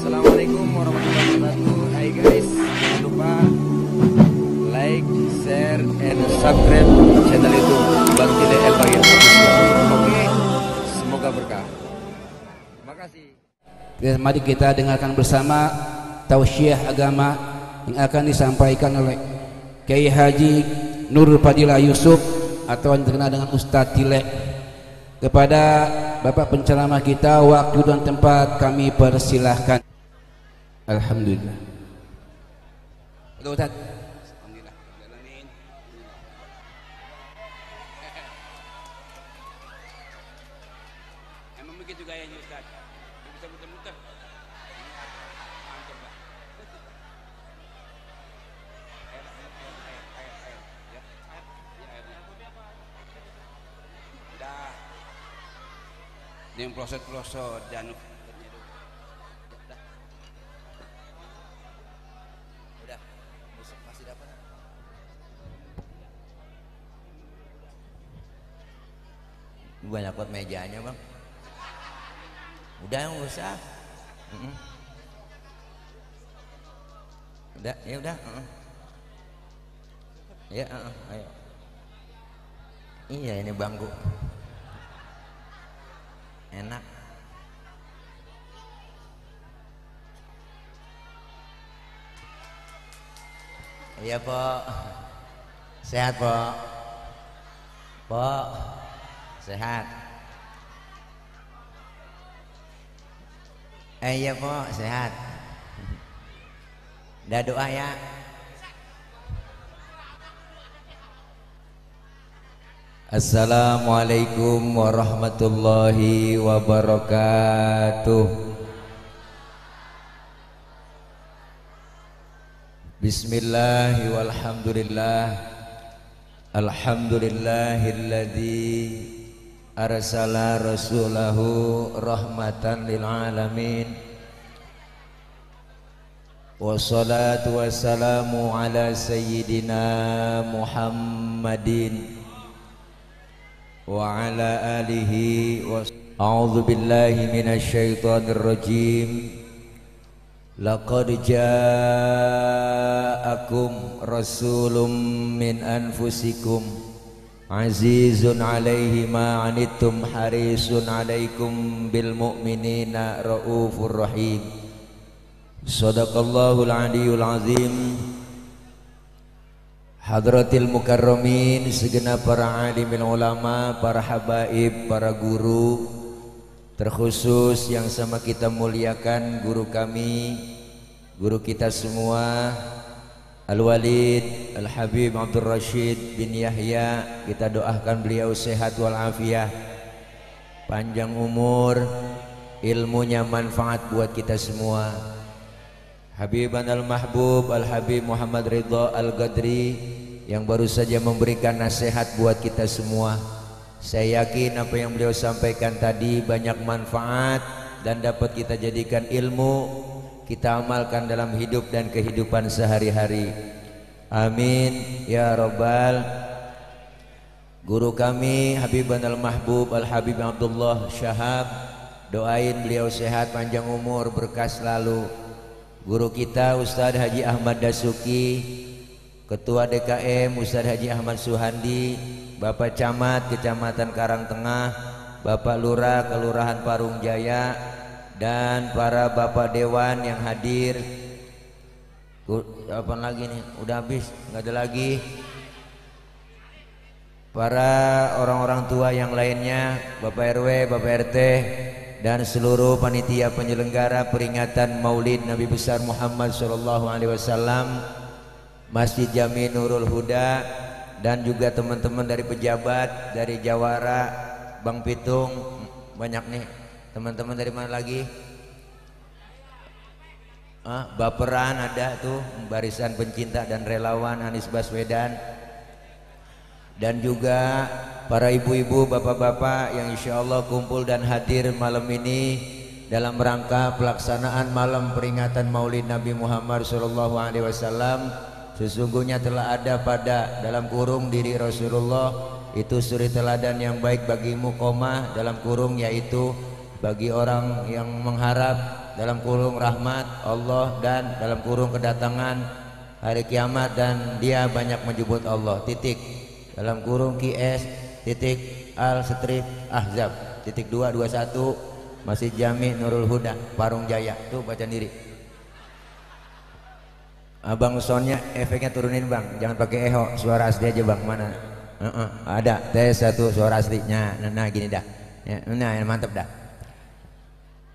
Assalamualaikum warahmatullahi wabarakatuh. Hai guys, jangan lupa like, share, and subscribe channel YouTube Bang Tile El Bagir. Oke, semoga berkah. Terima kasih. Mari kita dengarkan bersama tausiah agama yang akan disampaikan oleh Kiai Haji Nurul Fadilah Yusuf atau yang terkenal dengan Ustadz Tile. Kepada Bapak penceramah kita, waktu dan tempat kami persilahkan. Alhamdulillah. Ustadz. Alhamdulillah. Emang begitu gayanya Ustadz? Bisa muter-muter. Mantap lah. Dia yang pelosot-pelosot dan udah masih dapat. Banyak buat mejanya bang. Udah nggak usah. Udah ya udah. Ya ayo. Iya ini bangku. Enak. Iya Pok. Sehat Pok. Pok. Sehat. Iya Pok, sehat. Udah doa ya. Assalamualaikum warahmatullahi wabarakatuh. Bismillahi walhamdulillah. Alhamdulillahilladzi arsala rasulahu rahmatan lil alamin. Wassalatu wassalamu ala sayyidina Muhammadin wa ala alihi wa a'udzu billahi minasy syaithanir rajim. Laqad ja'akum rasulun min anfusikum azizun 'alaihi ma 'anittum harisun 'alaikum bil mu'minina raufur rahim. Shadaqallahul 'aliyyul 'azim. Hadratil mukarramin, segenap para alimil ulama, para habaib, para guru, terkhusus yang sama kita muliakan guru kami, guru kita semua, Al-Walid Al-Habib Abdul Rashid bin Yahya. Kita doakan beliau sehat walafiat, panjang umur, ilmunya manfaat buat kita semua. Habiban al-Mahbub Al-Habib Muhammad Ridha Al-Gadri yang baru saja memberikan nasihat buat kita semua. Saya yakin apa yang beliau sampaikan tadi banyak manfaat dan dapat kita jadikan ilmu, kita amalkan dalam hidup dan kehidupan sehari-hari. Amin ya Rabbal. Guru kami Habiban al-Mahbub Al-Habib Abdullah Syahab, doain beliau sehat, panjang umur, berkah selalu. Guru kita Ustadz Haji Ahmad Dasuki, Ketua DKM Ustadz Haji Ahmad Suhandi, Bapak Camat Kecamatan Karangtengah, Bapak Lurah Kelurahan Parung Jaya, dan para Bapak Dewan yang hadir. Apa lagi nih? Udah habis, nggak ada lagi. Para orang-orang tua yang lainnya, Bapak RW, Bapak RT, dan seluruh panitia penyelenggara peringatan Maulid Nabi besar Muhammad SAW, Masjid Jami Nurul Huda, dan juga teman-teman dari pejabat, dari Jawara, Bang Pitung, banyak nih teman-teman. Dari mana lagi? Baperan ada tuh, barisan pencinta dan relawan Anies Baswedan, dan juga para ibu-ibu, bapak-bapak yang insya Allah kumpul dan hadir malam ini dalam rangka pelaksanaan malam peringatan Maulid Nabi Muhammad SAW. Sesungguhnya telah ada pada dalam kurung diri Rasulullah itu suri teladan yang baik bagimu, dalam kurung yaitu bagi orang yang mengharap dalam kurung rahmat Allah dan dalam kurung kedatangan hari kiamat dan dia banyak menyebut Allah titik dalam kurung QS titik al strip ahzab titik 221 Masjid Jami Nurul Huda Parung Jaya tuh baca diri. Abang soundnya efeknya turunin bang, jangan pakai eho, suara asli aja bang. Mana ada tes satu suara aslinya. Nah gini dah ya, nah mantap dah.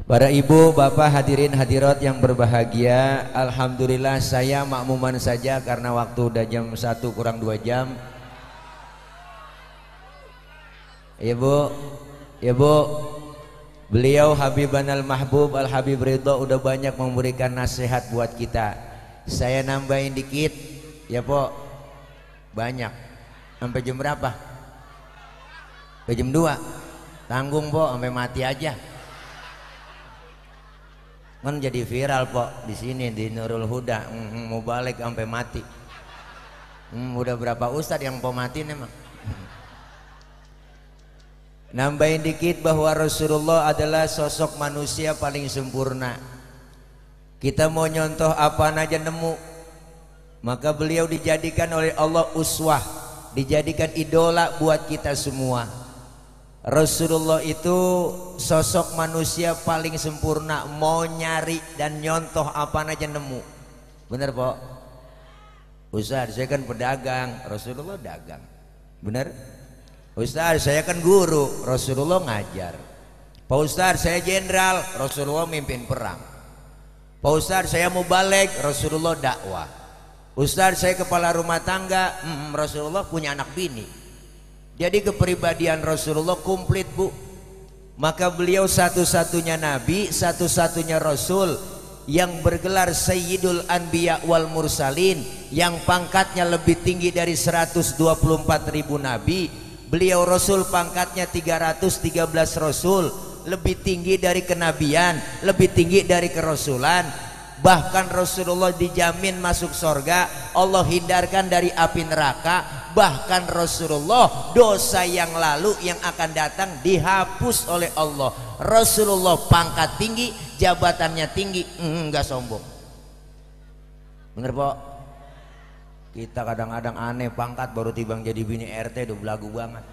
Para ibu, bapak, hadirin hadirat yang berbahagia, alhamdulillah saya makmuman saja karena waktu udah jam 1 kurang 2 jam. Ya bu, beliau Habiban al-Mahbub Al-Habib Ridho udah banyak memberikan nasihat buat kita. Saya nambahin dikit, ya po, banyak. Sampai jam berapa? Sampai jam 2. Tanggung po, sampai mati aja. Kan jadi viral po di sini di Nurul Huda, mau balik sampai mati. Udah berapa ustadz yang mau matiin emang? Nambahin dikit bahwa Rasulullah adalah sosok manusia paling sempurna. Kita mau nyontoh apa aja nemu. Maka beliau dijadikan oleh Allah uswah, dijadikan idola buat kita semua. Rasulullah itu sosok manusia paling sempurna, mau nyari dan nyontoh apa aja nemu. Bener po? Ustaz saya kan pedagang, Rasulullah dagang. Bener? Ustaz saya kan guru, Rasulullah ngajar. Pak Ustaz saya jenderal, Rasulullah mimpin perang. Pak Ustaz saya mau balik, Rasulullah dakwah. Ustaz saya kepala rumah tangga, Rasulullah punya anak bini. Jadi kepribadian Rasulullah komplit bu. Maka beliau satu-satunya nabi, satu-satunya rasul yang bergelar Sayyidul Anbiya wal Mursalin, yang pangkatnya lebih tinggi dari 124.000 nabi. Beliau rasul pangkatnya 313 rasul, lebih tinggi dari kenabian, lebih tinggi dari kerasulan. Bahkan Rasulullah dijamin masuk surga, Allah hindarkan dari api neraka. Bahkan Rasulullah dosa yang lalu yang akan datang dihapus oleh Allah. Rasulullah pangkat tinggi, jabatannya tinggi, enggak sombong. Bener po? Kita kadang-kadang aneh, pangkat baru tibang jadi bini RT udah belagu banget.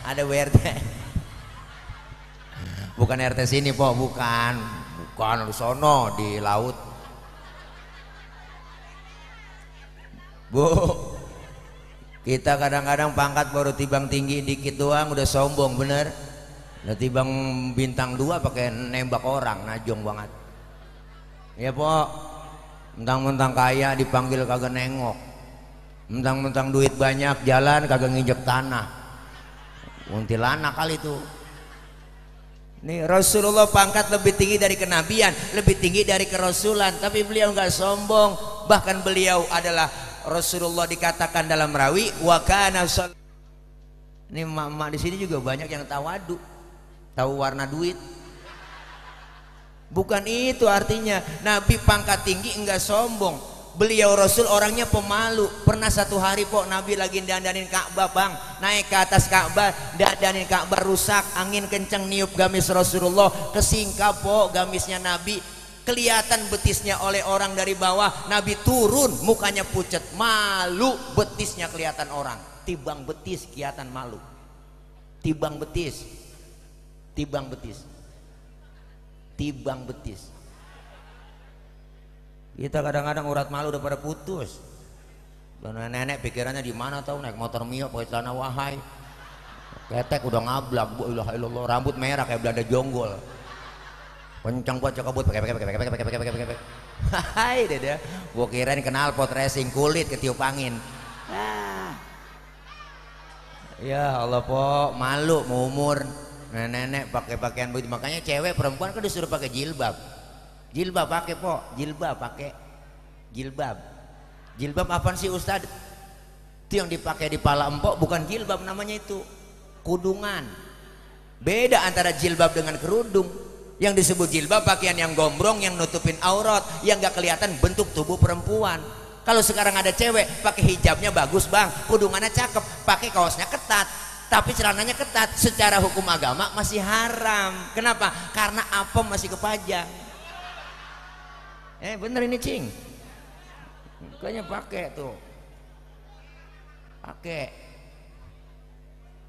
Ada WRT. Bukan RT sini po, bukan di sono di laut. Bu, kita kadang-kadang pangkat baru tibang tinggi dikit doang udah sombong, bener? Udah tibang bintang 2 pakai nembak orang, najong banget. Ya po, mentang-mentang kaya dipanggil kagak nengok, mentang-mentang duit banyak jalan kagak nginjek tanah. Kuntilanak kali tuh. Nih Rasulullah pangkat lebih tinggi dari kenabian, lebih tinggi dari kerasulan, tapi beliau nggak sombong. Bahkan beliau adalah Rasulullah dikatakan dalam rawi wa kana. Ini emak-emak di sini juga banyak yang tawadu, tahu warna duit. Bukan itu artinya. Nabi pangkat tinggi enggak sombong. Beliau Rasul orangnya pemalu. Pernah satu hari po Nabi lagi dandanin Ka'bah bang, naik ke atas Ka'bah, dandanin Ka'bah rusak, angin kenceng niup gamis Rasulullah, kesingkap po gamisnya Nabi, kelihatan betisnya oleh orang dari bawah. Nabi turun, mukanya pucet, malu, betisnya kelihatan orang. Tibang betis kelihatan malu. Tibang betis, tibang betis, tibang betis. Kita kadang-kadang urat malu udah pada putus. Nenek pikirannya di mana tahu, naik motor Mio pakai celana wahai, ketek udah ngablak, bu ilah ilallah, rambut merah kayak Belanda jonggol, kencang buat cekabut pakai. Hai deh, gua kirain kenal pot racing, kulit ketiup angin. Ya Allah po, malu mau umur nenek pakai pakaian begitu. Makanya cewek perempuan kan disuruh pakai jilbab. Jilbab pakai po, jilbab pakai, jilbab. Jilbab apaan sih Ustad? Itu yang dipakai di pala empok bukan jilbab namanya, itu kudungan. Beda antara jilbab dengan kerudung. Yang disebut jilbab pakaian yang gombrong, yang nutupin aurat, yang gak kelihatan bentuk tubuh perempuan. Kalau sekarang ada cewek pakai hijabnya bagus bang, kudungannya cakep, pakai kaosnya ketat, tapi celananya ketat. Secara hukum agama masih haram. Kenapa? Karena apem masih kepajang. Bener ini cing, kayaknya pakai tuh, pakai.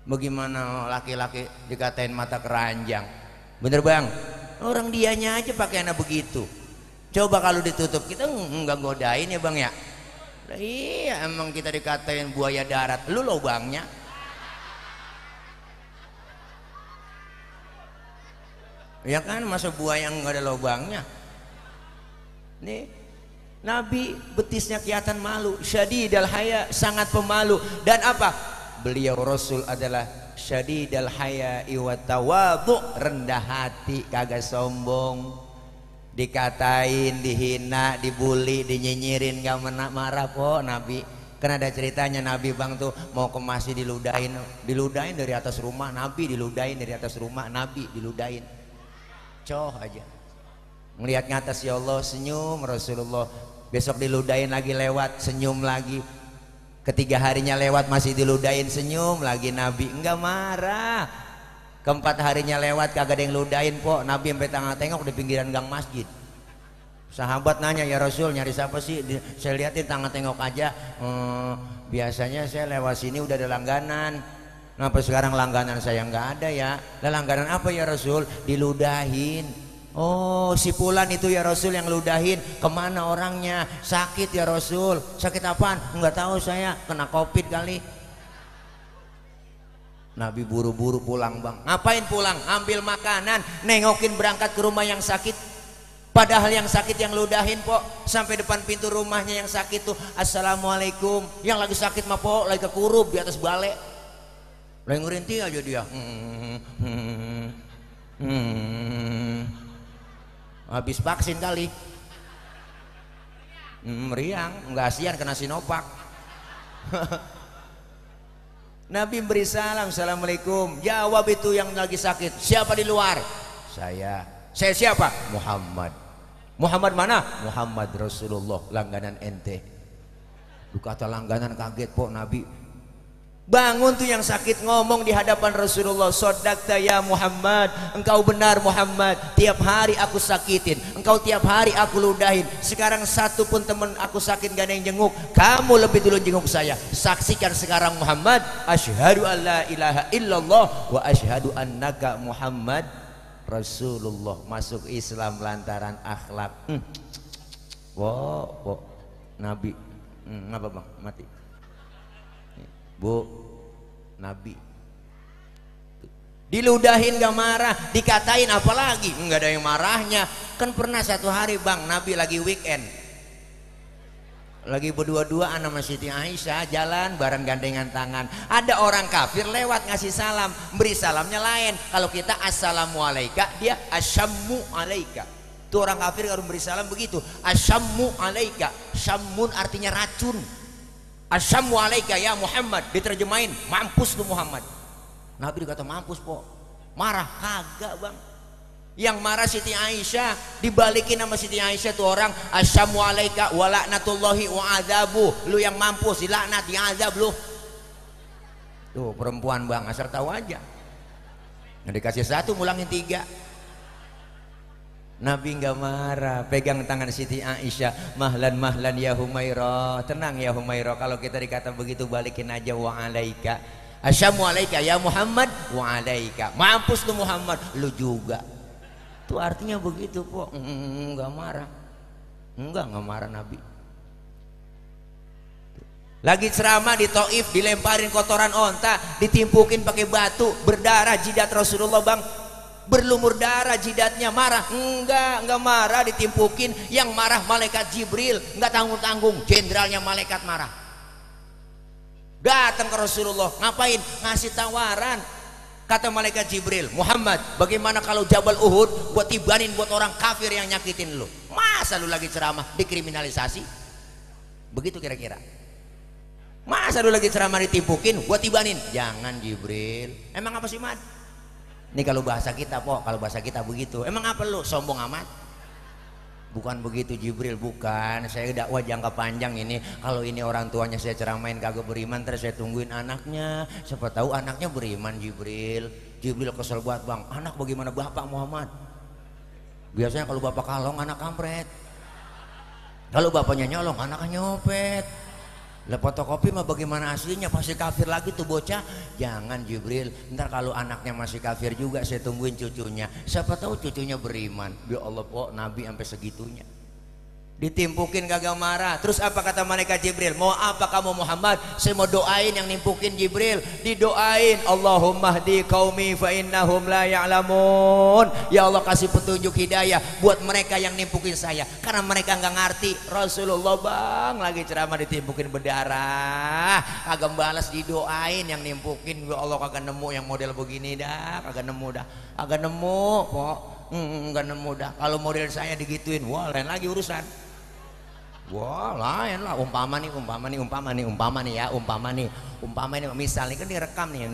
Bagaimana laki-laki dikatain mata keranjang? Bener bang, orang dianya aja pakaiannya begitu. Coba kalau ditutup, kita nggak godain ya bang ya? Lah, iya, emang kita dikatain buaya darat, lu lubangnya. Ya kan, masa buaya nggak ada lubangnya? Nih, Nabi betisnya kelihatan malu, syadidal haya, sangat pemalu. Dan apa? Beliau Rasul adalah syadidal haya wa tawadhu, rendah hati, kagak sombong. Dikatain, dihina, dibully, dinyinyirin gak marah kok Nabi. Kan ada ceritanya Nabi bang tuh mau ke masjid diludahin dari atas rumah, Nabi diludahin dari atas rumah, Nabi diludahin. Coh aja. Melihat ke atas, ya Allah, senyum Rasulullah. Besok diludahin lagi, lewat, senyum lagi. Ketiga harinya lewat, masih diludahin, senyum lagi. Nabi enggak marah. Keempat harinya lewat, kagak ada yang ludahin kok. Nabi sampai tengok di pinggiran gang masjid. Sahabat nanya, ya Rasul, nyari siapa sih? Saya liatin tengok aja. Biasanya saya lewat sini udah ada langganan. Kenapa sekarang langganan saya nggak ada ya? Lah, langganan apa ya Rasul? Diludahin. Oh, si Fulan itu ya Rasul yang ludahin. Kemana orangnya? Sakit ya Rasul. Sakit apaan? Enggak tahu saya, kena COVID kali. Nabi buru-buru pulang bang. Ngapain pulang? Ambil makanan, nengokin berangkat ke rumah yang sakit. Padahal yang sakit yang ludahin po. Sampai depan pintu rumahnya yang sakit tuh, assalamualaikum. Yang lagi sakit mah po, lagi kekurub di atas balai. Lagi ngerintih aja dia. Habis vaksin kali. Meriang, nggak asian kena Sinovac. Nabi beri salam, assalamualaikum. Jawab itu yang lagi sakit, siapa di luar? Saya siapa? Muhammad. Muhammad mana? Muhammad Rasulullah, langganan ente. Kata langganan, kaget po Nabi. Bangun tuh yang sakit, ngomong di hadapan Rasulullah, sodakta ya Muhammad, engkau benar Muhammad, tiap hari aku sakitin, engkau tiap hari aku ludahin. Sekarang satu pun temen aku sakit gak ada yang jenguk, kamu lebih dulu jenguk saya. Saksikan sekarang Muhammad, asyhadu an la ilaha illallah wa asyhadu annaka Muhammad Rasulullah. Masuk Islam lantaran akhlak. Wow, Nabi. Apa bang? Mati. Bu, Nabi diludahin gak marah, dikatain apalagi nggak ada yang marahnya. Kan pernah satu hari bang, Nabi lagi weekend, lagi berdua-duaan sama Siti Aisyah, jalan bareng gandengan tangan. Ada orang kafir lewat ngasih salam, beri salamnya lain. Kalau kita assalamualaikum, dia asyammu alaika. Tuh orang kafir kalau beri salam begitu, asyammu alaika. Syammun artinya racun. Assalamu alaika ya Muhammad, diterjemahin mampus lu Muhammad. Nabi dikata mampus po, marah kagak bang. Yang marah Siti Aisyah, dibalikin sama Siti Aisyah tuh orang, assalamu alaika wa laknatullahi wa adzabu. Lu yang mampus, dilaknat, diazab lu. Tuh perempuan bang, asal tahu aja. Nah, dikasih satu mulangin tiga. Nabi nggak marah, pegang tangan Siti Aisyah, mahlan mahlan ya Humairah, tenang ya Humairah. Kalau kita dikata begitu balikin aja wa alaika, assalamu alaika ya Muhammad wa alaika, mampus lu Muhammad, lu juga. Itu artinya begitu po. Nggak marah, nggak marah Nabi. Lagi ceramah di Taif, dilemparin kotoran onta, ditimpukin pakai batu, berdarah jidat Rasulullah bang. Berlumur darah jidatnya, marah? Enggak marah, ditimpukin. Yang marah malaikat Jibril, enggak tanggung-tanggung, jenderalnya malaikat marah. Datang ke Rasulullah, ngapain? Ngasih tawaran. Kata malaikat Jibril, Muhammad, bagaimana kalau Jabal Uhud buat tibanin buat orang kafir yang nyakitin lu? Masa lu lagi ceramah dikriminalisasi? Begitu kira-kira. Masa lu lagi ceramah ditimpukin buat tibanin? Jangan Jibril. Emang apa sih Mat? Ini kalau bahasa kita po, kalau bahasa kita begitu. Emang apa lu sombong amat? Bukan begitu Jibril, bukan. Saya dakwah jangka panjang ini. Kalau ini orang tuanya saya ceramain kagak beriman, terus saya tungguin anaknya. Siapa tahu anaknya beriman Jibril. Jibril kesel banget, bang. Anak bagaimana bapak Muhammad? Biasanya kalau bapak kalong anak kampret. Kalau bapaknya nyolong anaknya nyopet. Lah fotokopi mah bagaimana aslinya, pasti kafir lagi tuh bocah. Jangan Jibril, ntar kalau anaknya masih kafir juga saya tungguin cucunya. Siapa tahu cucunya beriman. Ya Allah kok Nabi sampai segitunya. Ditimpukin kagak marah. Terus apa kata malaikat Jibril? Mau apa kamu Muhammad? Saya mau doain yang nimpukin Jibril. Didoain, Allahumma hdi qaumi fa innahum la ya'lamun. Ya Allah kasih petunjuk hidayah buat mereka yang nimpukin saya, karena mereka nggak ngerti. Rasulullah bang lagi ceramah ditimpukin berdarah, kagak balas, didoain yang nimpukin. Ya Allah kagak nemu yang model begini dah, kagak nemu dah, kagak nemu kok. Nggak nemu dah. Kalau model saya digituin, wah lain lagi urusan. Wah lain lah. Umpama nih misal nih kan direkam nih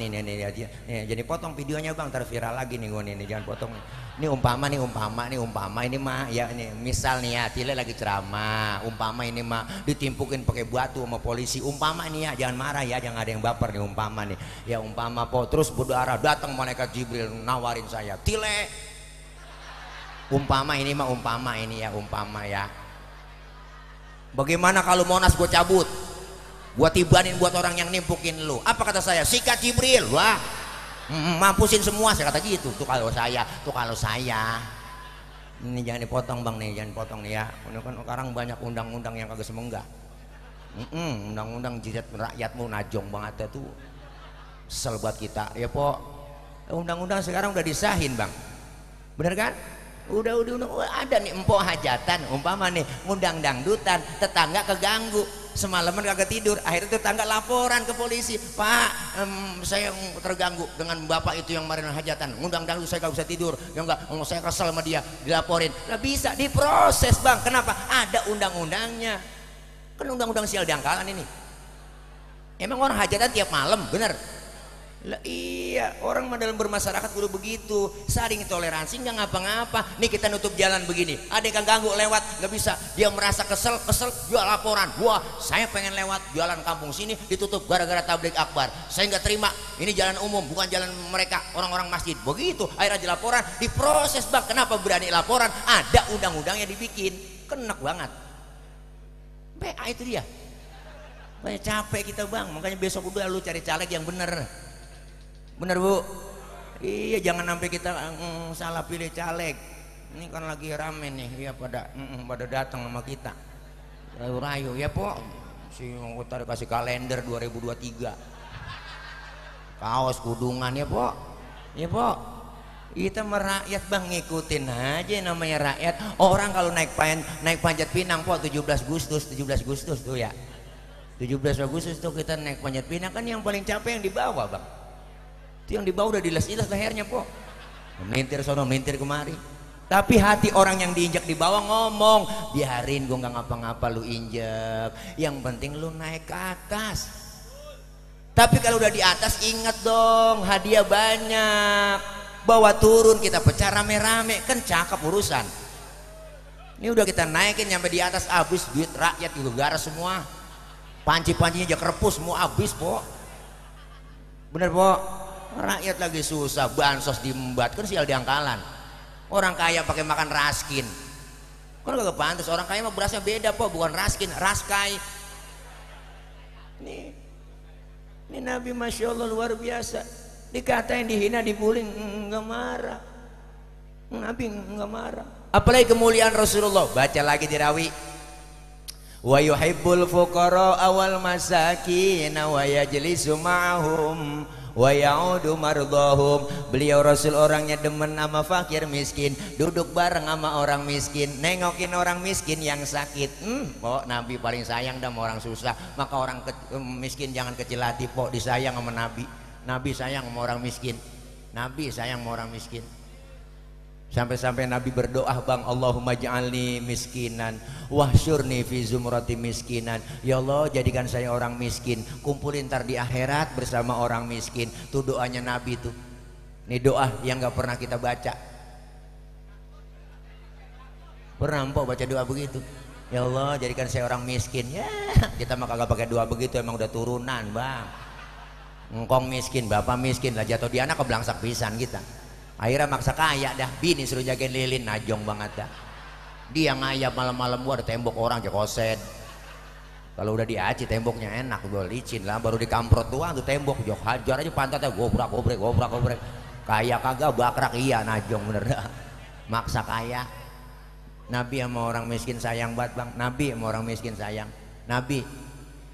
jadi potong videonya bang, terviral lagi nih gue nih, jangan potong ini umpama ini mah ya, ini misal nih ya Tile lagi ceramah, umpama ini mah ditimpukin pakai batu sama polisi, umpama nih ya, jangan marah ya, jangan ada yang baper nih, umpama nih ya, umpama po, terus berdarah datang malaikat Jibril nawarin saya, Tile umpama ini ya, bagaimana kalau Monas gue cabut, gue tibanin buat orang yang nimpukin lu? Apa kata saya? Sikat Jibril. Wah, mampusin semua, saya kata gitu. Tuh kalau saya. Ini jangan dipotong bang nih, jangan potong nih ya. Ini kan sekarang banyak undang-undang yang kagak semenggah. Undang-undang jidat rakyatmu najong banget tuh. Kesel buat kita. Ya po, undang-undang sekarang udah disahin bang. Bener kan? Udah ada nih empok hajatan, umpama nih ngundang dangdutan, tetangga keganggu, semalaman kagak tidur, akhirnya tetangga laporan ke polisi, Pak saya terganggu dengan bapak itu yang kemarin hajatan, ngundang dangdut saya kagak bisa tidur, ya enggak, saya kesel sama dia, dilaporin, lah bisa diproses bang, kenapa? Ada undang-undangnya, kan undang-undang sial dangkalan ini, emang orang hajatan tiap malam, bener? Lah iya, orang mah dalam bermasyarakat kudu begitu, saling toleransi, nggak ngapa-ngapa. Nih kita nutup jalan begini, ada yang ganggu lewat nggak bisa, dia merasa kesel, jual laporan, wah saya pengen lewat jalan kampung sini ditutup gara-gara tabligh akbar, saya nggak terima, ini jalan umum bukan jalan mereka orang-orang masjid, begitu akhirnya dilaporan, diproses bang. Kenapa berani laporan? Ada undang-undangnya dibikin, kenek banget. PA itu dia, banyak capek kita bang, makanya besok udah lu cari caleg yang bener. Bener bu, iya jangan sampai kita salah pilih caleg. Ini kan lagi rame nih, ya pada datang sama kita. Rayu-rayu ya po, si Utara kasih kalender 2023, kaos kudungan ya po, Kita merakyat bang, ngikutin aja namanya rakyat. Orang kalau naik panjat pinang po 17 Agustus tuh ya, 17 Agustus tuh kita naik panjat pinang, kan yang paling capek yang di bawah bang. Itu yang di bawah udah diles-iles lehernya po, melintir sono melintir kemari, tapi hati orang yang diinjak di bawah ngomong, biarin gua nggak ngapa-ngapa lu injek, yang penting lu naik ke atas. Tapi kalau udah di atas ingat dong, hadiah banyak, bawa turun kita pecah rame-rame, kan cakep urusan. Ini udah kita naikin nyampe di atas, habis duit rakyat di negara semua, panci-pancinya aja kerepus semua habis po, bener po. Rakyat lagi susah, bansos diembat, kan sial diangkalan. Orang kaya pakai makan raskin, kan gak pantas. Orang kaya mah berasnya beda po, bukan raskin, raskai. Ini Nabi masya Allah luar biasa, dikatain dihina dibuling nggak marah, Nabi nggak marah. Apalagi kemuliaan Rasulullah, baca lagi di rawi, wa yuhibbul fuqara awal masakin wa yajlisu ma'hum wa ya'udu mardahum. Beliau Rasul orangnya demen sama fakir miskin, duduk bareng sama orang miskin, nengokin orang miskin yang sakit. Pok Nabi paling sayang sama orang susah, maka orang miskin jangan kecil hati pok, disayang sama Nabi. Nabi sayang sama orang miskin, Nabi sayang sama orang miskin. Sampai-sampai Nabi berdoa bang, Allahumma ja'alni miskinan wahsyurni fi zumrati miskinan. Ya Allah jadikan saya orang miskin, kumpulin ntar di akhirat bersama orang miskin. Tuh doanya Nabi tuh. Ini doa yang gak pernah kita baca. Pernah mpok baca doa begitu? Ya Allah, jadikan saya orang miskin. Ya, kita mah kagak pakai doa begitu, emang udah turunan, Bang. Engkong miskin, bapak miskin lah, jatuh di anak keblangsak pisan kita. Akhirnya maksa kaya dah, bini suruh jagain lilin, najong banget dah. Dia ngayap malam-malam, gua ada tembok orang Jakoset. Kalau udah diaci temboknya enak, gue licin lah, baru dikamprot doang tuh tembok, jok hajar aja pantatnya gobrak gobrek. Kaya kagak bakrak, iya najong bener dah. Maksa kaya. Nabi sama orang miskin sayang banget, Bang. Nabi sama orang miskin sayang. Nabi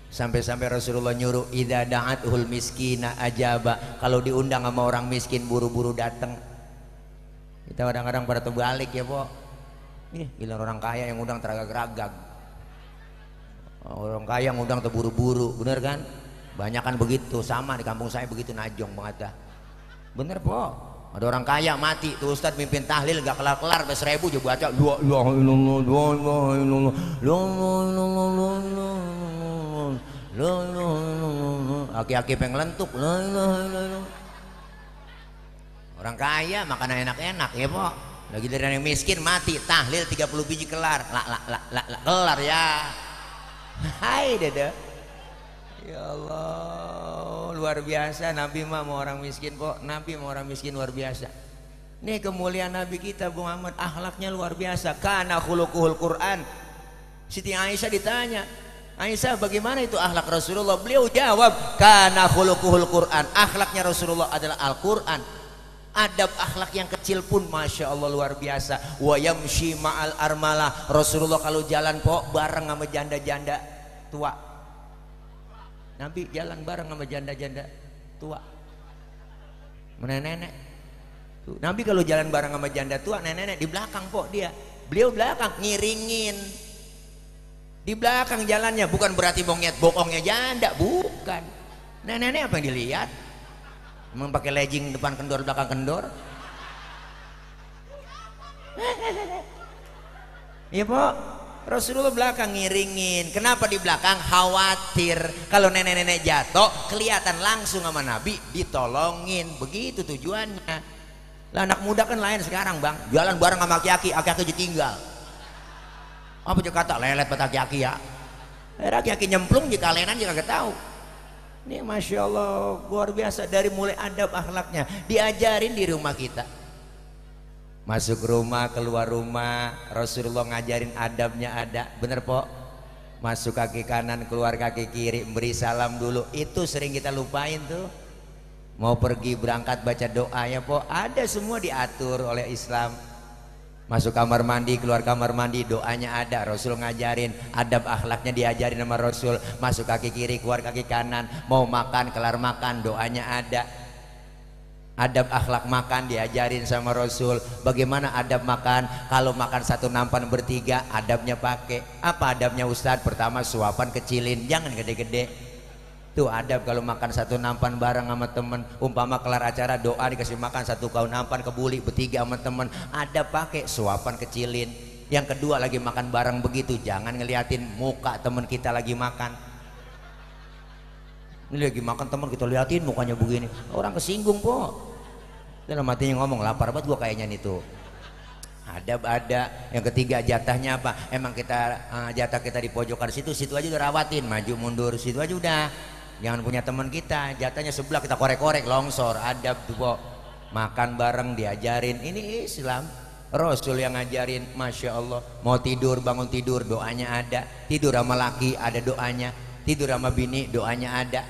sampai-sampai Rasulullah nyuruh idza da'atul miskina ajaba, kalau diundang sama orang miskin buru-buru datang. Kita kadang-kadang pada terbalik ya, Po. Gila orang kaya yang undang teragak-ragag. Orang kaya ngundang terburu-buru, bener kan? Banyak kan begitu, sama di kampung saya begitu, najong banget dah. Bener, Po. Ada orang kaya mati, tuh Ustadz mimpin tahlil gak kelar-kelar, sampai 1000 juga baca la ilaha illallah, la ilaha illallah, la ilaha illallah. Aki-aki pengen lentuk, la ilaha illallah. Orang kaya makan enak-enak ya, Po. Lagi dari yang miskin mati, tahlil 30 biji kelar, kelar ya. Hai dede. Ya Allah, luar biasa Nabi mah mau orang miskin, Po. Nabi mau orang miskin luar biasa. Nih kemuliaan Nabi kita Muhammad, akhlaknya luar biasa. Kana khuluquhul Quran. Siti Aisyah ditanya, Aisyah bagaimana itu akhlak Rasulullah? Beliau jawab, kana khuluquhul Quran. Akhlaknya Rasulullah adalah Al-Quran. Adab akhlak yang kecil pun Masya Allah luar biasa. Wa yamshi ma'al armalah. Rasulullah kalau jalan, Po, bareng sama janda-janda tua. Nabi jalan bareng sama janda-janda tua, nenek-nenek. Nabi kalau jalan bareng sama janda tua, nenek-nenek di belakang, Po, dia. Beliau belakang ngiringin. Di belakang jalannya, bukan berarti bohongnya janda, bukan. Nenek-nenek apa yang dilihat? Emang pakai legging depan kendor belakang kendor? Iya, Po. Rasulullah belakang ngiringin. Kenapa di belakang? Khawatir kalau nenek-nenek jatuh kelihatan langsung sama Nabi, ditolongin. Begitu tujuannya. Lah anak muda kan lain sekarang, Bang. Jalan bareng sama aki-aki, aki-aki ditinggal. Apa juga kata lelet buat aki-aki ya? Aki-aki nyemplung di kalenan juga kagak tahu. Ini Masya Allah luar biasa, dari mulai adab akhlaknya diajarin di rumah kita. Masuk rumah, keluar rumah, Rasulullah ngajarin adabnya ada. Bener, Po? Masuk kaki kanan, keluar kaki kiri, beri salam dulu. Itu sering kita lupain tuh. Mau pergi berangkat baca doa ya, Po. Ada semua diatur oleh Islam. Masuk kamar mandi, keluar kamar mandi, doanya ada. Rasul ngajarin, adab akhlaknya diajarin sama Rasul. Masuk kaki kiri, keluar kaki kanan. Mau makan, kelar makan, doanya ada. Adab akhlak makan diajarin sama Rasul. Bagaimana adab makan? Kalau makan satu nampan bertiga, adabnya pakai apa adabnya, Ustadz? Pertama suapan kecilin, jangan gede-gede. Tuh adab kalau makan satu nampan bareng sama temen. Umpama kelar acara doa dikasih makan satu kau nampan kebuli bertiga sama temen, adab pakai suapan kecilin. Yang kedua lagi makan bareng begitu, jangan ngeliatin muka temen kita lagi makan. Ini lagi makan teman kita liatin mukanya begini, orang kesinggung, Po. Dalam hatinya ngomong, lapar banget gua kayaknya nih tuh. Adab ada. Yang ketiga jatahnya apa? Emang kita jatah kita di pojokan situ aja udah rawatin, maju mundur situ aja udah. Jangan punya teman kita jatahnya sebelah kita korek-korek longsor. Adab tuh, Po. Makan bareng diajarin, ini Islam. Rasul yang ngajarin, Masya Allah. Mau tidur, bangun tidur, doanya ada. Tidur sama laki ada doanya, tidur sama bini doanya ada.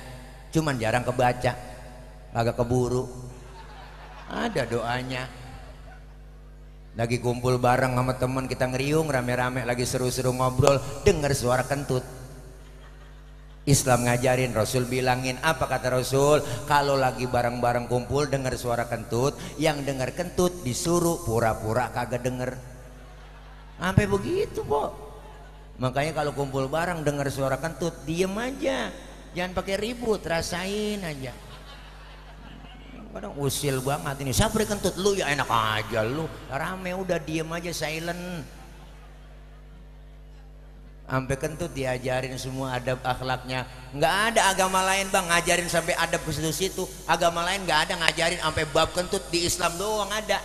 Cuman jarang kebaca, agak keburu. Ada doanya. Lagi kumpul bareng sama temen kita ngeriung rame-rame, lagi seru-seru ngobrol, dengar suara kentut. Islam ngajarin, Rasul bilangin, apa kata Rasul? Kalau lagi bareng-bareng kumpul dengar suara kentut, yang dengar kentut disuruh pura-pura kagak denger. Sampai begitu, Po. Makanya kalau kumpul bareng dengar suara kentut, diem aja, jangan pakai ribut, rasain aja. Kadang usil banget ini, siapa kentut? Lu ya enak aja lu, rame udah diem aja, silent. Sampai kentut diajarin semua adab akhlaknya. Nggak ada agama lain, Bang, ngajarin sampai adab ke situ-situ. Agama lain nggak ada ngajarin sampai bab kentut, di Islam doang ada.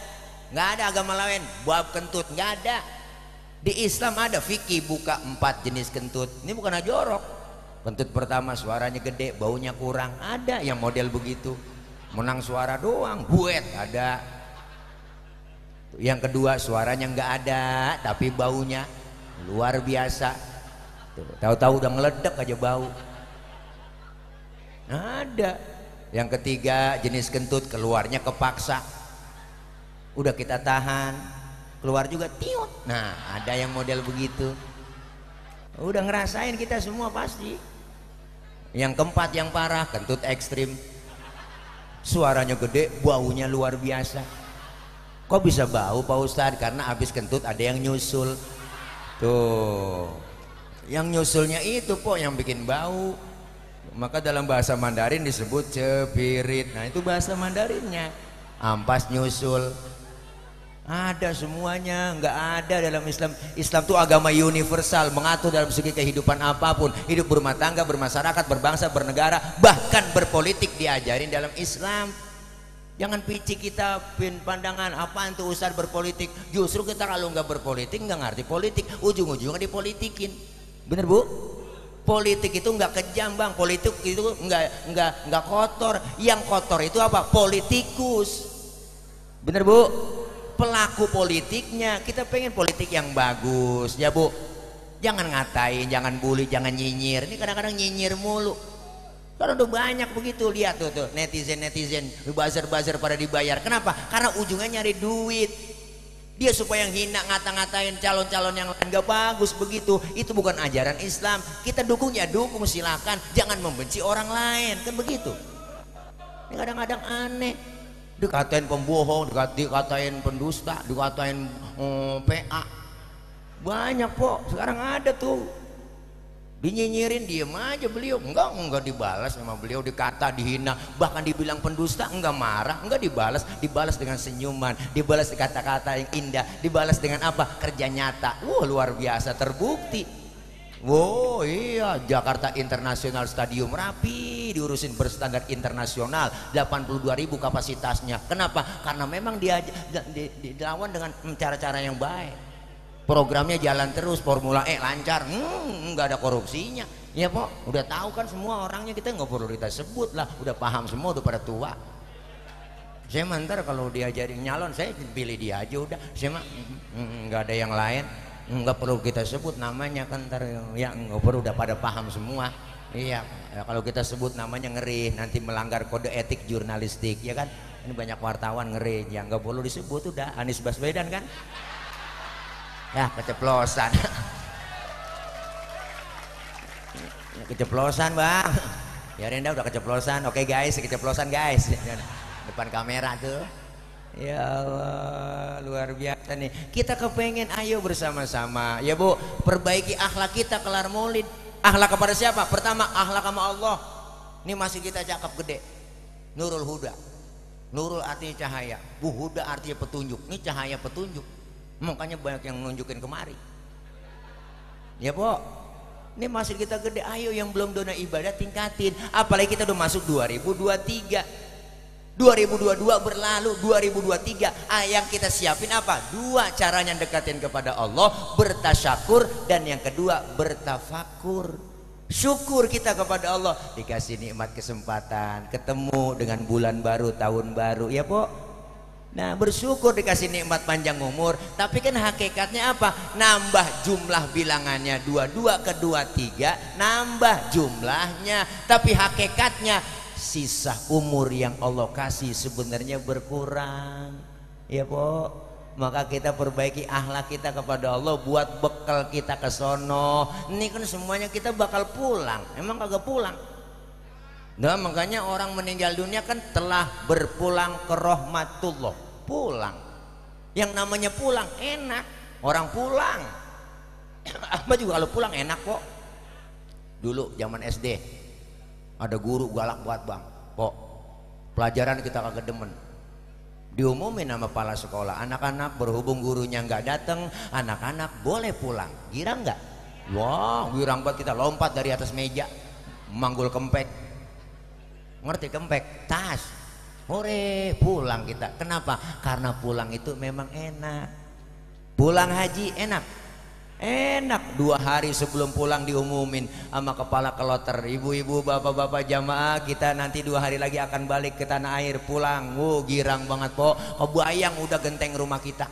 Nggak ada agama lain bab kentut, nggak ada. Di Islam ada fikih buka 4 jenis kentut. Ini bukan jorok. Kentut pertama suaranya gede, baunya kurang. Ada yang model begitu. Menang suara doang, buet ada. Yang kedua suaranya nggak ada, tapi baunya luar biasa. Tahu-tahu udah ngeledek aja bau. Ada. Yang ketiga jenis kentut keluarnya kepaksa. Udah kita tahan. Keluar juga tiut. Nah ada yang model begitu. Udah ngerasain kita semua pasti. Yang keempat yang parah, kentut ekstrim. Suaranya gede, baunya luar biasa. Kok bisa bau Pak Ustadz? Karena habis kentut ada yang nyusul. Tuh, yang nyusulnya itu po yang bikin bau. Maka dalam bahasa Mandarin disebut cepirit. Nah itu bahasa Mandarinnya. Ampas nyusul. Ada semuanya, nggak ada dalam Islam. Islam itu agama universal, mengatur dalam segi kehidupan apapun, hidup berumah tangga, bermasyarakat, berbangsa, bernegara, bahkan berpolitik diajarin dalam Islam. Jangan picik kita pandangan apaan tuh Ustadz berpolitik. Justru kita kalau nggak berpolitik nggak ngerti politik, ujung-ujungnya dipolitikin. Bener Bu? Politik itu nggak kejam bang, politik itu nggak kotor. Yang kotor itu apa? Politikus. Bener Bu? Pelaku politiknya. Kita pengen politik yang bagus ya Bu. Jangan ngatain, jangan bully, jangan nyinyir. Ini kadang-kadang nyinyir mulu. Karena udah banyak begitu. Lihat tuh netizen buzzer pada dibayar. Kenapa? Karena ujungnya nyari duit. Dia supaya yang hina ngata-ngatain calon-calon yang lain, gak bagus begitu. Itu bukan ajaran Islam. Kita dukung ya dukung, silakan. Jangan membenci orang lain, kan begitu. Ini kadang-kadang aneh. Dikatain pembohong, dikatain pendusta, dikatain PA. Banyak po, sekarang ada tuh. Dinyinyirin diem aja beliau, enggak dibalas sama beliau, dikata, dihina, bahkan dibilang pendusta enggak marah, enggak dibalas dengan senyuman, dibalas dengan kata-kata yang indah, dibalas dengan apa? Kerja nyata. Luar biasa, terbukti. Wow iya, Jakarta International Stadium rapi diurusin berstandar internasional, 82.000 kapasitasnya. Kenapa? Karena memang dia dilawan dengan cara-cara yang baik. Programnya jalan terus, Formula E lancar, nggak ada korupsinya. Ya Pak, udah tahu kan semua orangnya, kita nggak perlu kita sebut lah, udah paham semua, udah pada tua. Saya mantar kalau diajarin nyalon, saya pilih dia aja udah. Saya mah nggak ada yang lain. Nggak perlu kita sebut namanya kan ntar ya nggak perlu, udah pada paham semua. Iya ya, kalau kita sebut namanya ngeri, nanti melanggar kode etik jurnalistik ya kan. Ini banyak wartawan ngeri, ya nggak perlu disebut, udah Anies Baswedan kan ya keceplosan. Keceplosan bang ya Renda udah keceplosan. Oke guys, keceplosan guys depan kamera tuh. Ya Allah, luar biasa nih. Kita kepengen ayo bersama-sama ya Bu, perbaiki akhlak kita kelar maulid. Akhlak kepada siapa? Pertama akhlak sama Allah. Ini masih kita cakap gede. Nurul Huda. Nurul artinya cahaya, Bu Huda artinya petunjuk. Ini cahaya petunjuk. Makanya banyak yang nunjukin kemari. Ya Bu, ini masih kita gede. Ayo yang belum dona ibadah tingkatin. Apalagi kita udah masuk 2023. 2022 berlalu, 2023 yang kita siapin apa? Dua caranya dekatin kepada Allah, bertasyakur, dan yang kedua bertafakur. Syukur kita kepada Allah dikasih nikmat kesempatan ketemu dengan bulan baru, tahun baru ya Po. Nah bersyukur dikasih nikmat panjang umur. Tapi kan hakikatnya apa? Nambah jumlah bilangannya 22 ke 23, nambah jumlahnya. Tapi hakikatnya sisa umur yang Allah kasih sebenarnya berkurang ya Po. Maka kita perbaiki akhlak kita kepada Allah buat bekal kita ke sono. Ini kan semuanya kita bakal pulang, emang kagak pulang. Nah makanya orang meninggal dunia kan telah berpulang ke rahmatullah. Pulang, yang namanya pulang enak. Orang pulang apa juga kalau pulang enak kok. Dulu zaman SD ada guru galak buat bang, kok pelajaran kita kagak demen, diumumin sama kepala sekolah, anak-anak berhubung gurunya nggak datang, anak-anak boleh pulang. Girang nggak? Wah girang banget, kita lompat dari atas meja, manggul kempek. Ngerti kempek? Tas. Hore, pulang kita. Kenapa? Karena pulang itu memang enak. Pulang haji enak, Enak 2 hari sebelum pulang diumumin sama kepala kloter, ibu-ibu bapak-bapak jamaah kita nanti 2 hari lagi akan balik ke tanah air pulang. Girang banget po, kebayang udah genteng rumah kita,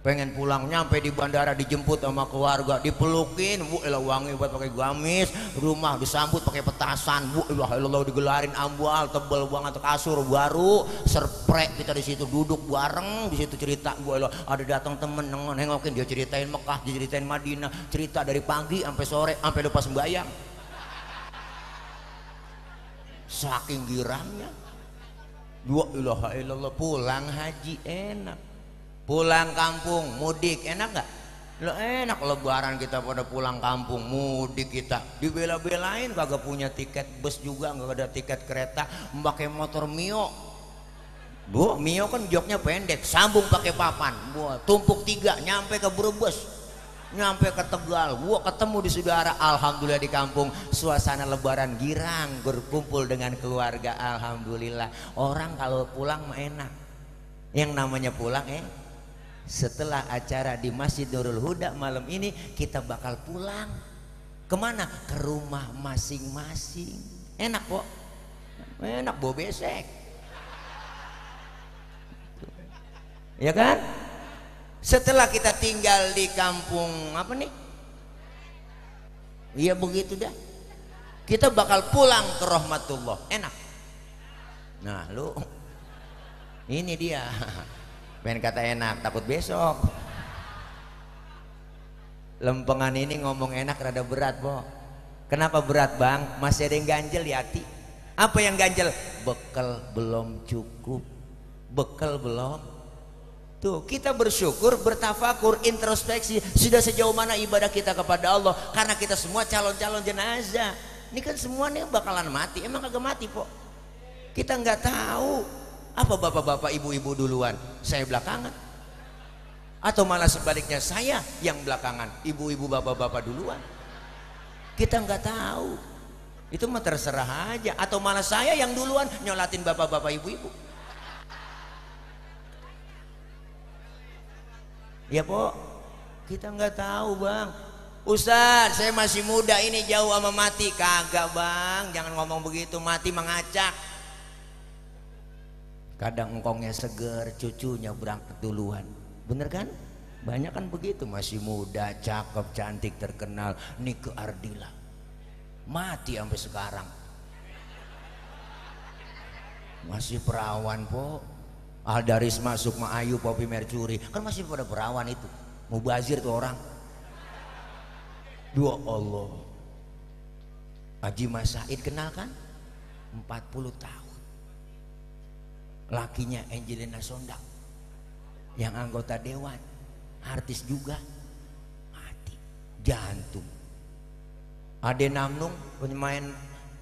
pengen pulang, nyampe di bandara dijemput sama keluarga, dipelukin, elah wangi buat pakai gamis, rumah disambut pakai petasan, elah digelarin ambal tebel banget, kasur baru, serprek kita di situ duduk bareng di situ cerita, elah ada datang temen nengokin dia ceritain Mekah, dia ceritain Madinah, cerita dari pagi sampai sore sampai lupa sembahyang, saking girangnya. Ilaha illallah, pulang haji enak. Pulang kampung mudik enak nggak? Lo enak lebaran kita pada pulang kampung mudik kita dibela-belain kagak punya tiket bus juga nggak ada tiket kereta, pakai motor Mio. Mio kan joknya pendek, sambung pakai papan, tumpuk 3 nyampe ke Brebes, nyampe ke Tegal, ketemu di saudara. Alhamdulillah di kampung suasana lebaran girang, berkumpul dengan keluarga. Alhamdulillah. Orang kalau pulang mah enak. Yang namanya pulang setelah acara di Masjid Nurul Huda malam ini kita bakal pulang kemana? Ke rumah masing-masing. Enak kok, enak bawa besek, ya kan? Setelah kita tinggal di kampung apa nih? Iya begitu dah. Kita bakal pulang ke rahmatullah. Enak. Nah lu, ini dia. Pengen kata enak, takut besok. Lempengan ini ngomong enak rada berat, Bo. Kenapa berat, Bang? Masih ada yang ganjel di hati. Apa yang ganjel? Bekal belum cukup. Bekal belum. Tuh, kita bersyukur, bertafakur, introspeksi. Sudah sejauh mana ibadah kita kepada Allah. Karena kita semua calon-calon jenazah. Ini kan semua nih bakalan mati. Emang kagak mati, Po? Kita nggak tahu. Apa bapak-bapak ibu-ibu duluan, saya belakangan? Atau malah sebaliknya saya yang belakangan, ibu-ibu bapak-bapak duluan? Kita nggak tahu. Itu mah terserah aja. Atau malah saya yang duluan nyolatin bapak-bapak ibu-ibu? Ya Po, kita nggak tahu Bang. Ustaz, saya masih muda ini jauh sama mati. Kagak Bang, jangan ngomong begitu, mati mengacak. Kadang engkongnya seger, cucunya berangkat duluan. Bener kan? Banyak kan begitu, masih muda, cakep, cantik, terkenal. Nike Ardila mati sampai sekarang. Masih perawan Po. Aldaris masuk, Ayu, Poppy Mercury, kan masih pada perawan itu. Mubazir tuh orang. Dua Allah. Haji Mas Said kenal kan? 40 tahun. Lakinya Angelina Sondakh yang anggota dewan, artis juga, mati jantung. Ade Namnung pemain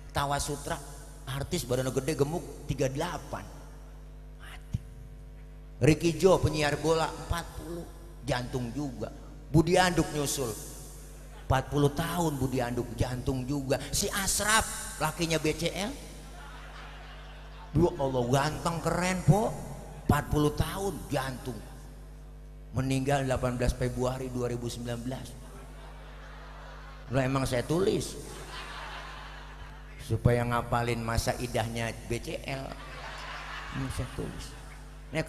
Tawa Sutra, artis badan gede gemuk 38, mati. Ricky Jo penyiar bola 40, jantung juga. Budi Anduk nyusul 40 tahun, Budi Anduk jantung juga. Si Asraf lakinya BCL, Dua Allah ganteng keren Po, 40 tahun jantung, meninggal 18 Februari 2019. Lo emang saya tulis supaya ngapalin masa idahnya BCL. Ini saya tulis. Ini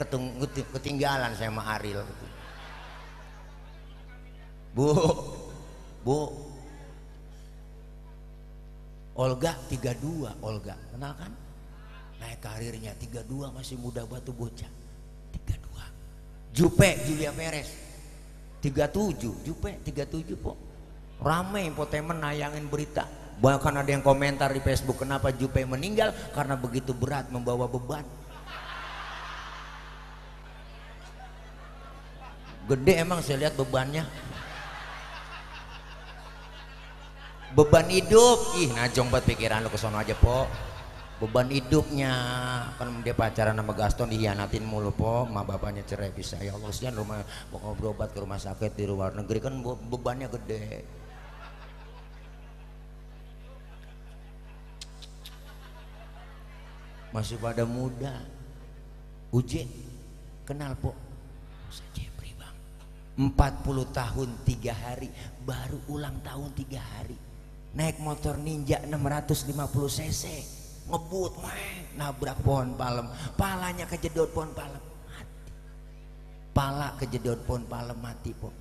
ketinggalan saya sama Ariel. Bu, Olga 32, Olga kenal kan? Naik karirnya 32, masih muda batu bocah 32. Jupe Julia Perez 37, Jupe 37 Po. Rame infotainment nayangin berita, bahkan ada yang komentar di Facebook, kenapa Jupe meninggal? Karena begitu berat membawa beban. Gede emang saya lihat bebannya. Beban hidup, ih najong buat pikiran lu kesono aja Po. Beban hidupnya, kan dia pacaran sama Gaston dihianatin mulu Po, ma bapaknya cerai bisa. Ya Allah, kesian rumah mau berobat ke rumah sakit di luar negeri kan bebannya gede. Masih pada muda. Uje kenal Po? Jepri Bang, 40 tahun 3 hari, baru ulang tahun 3 hari. Naik motor Ninja 650 cc, ngebut, nabrak pohon palem, palanya kejedot pohon palem, mati. Pala kejedot pohon palem mati, po.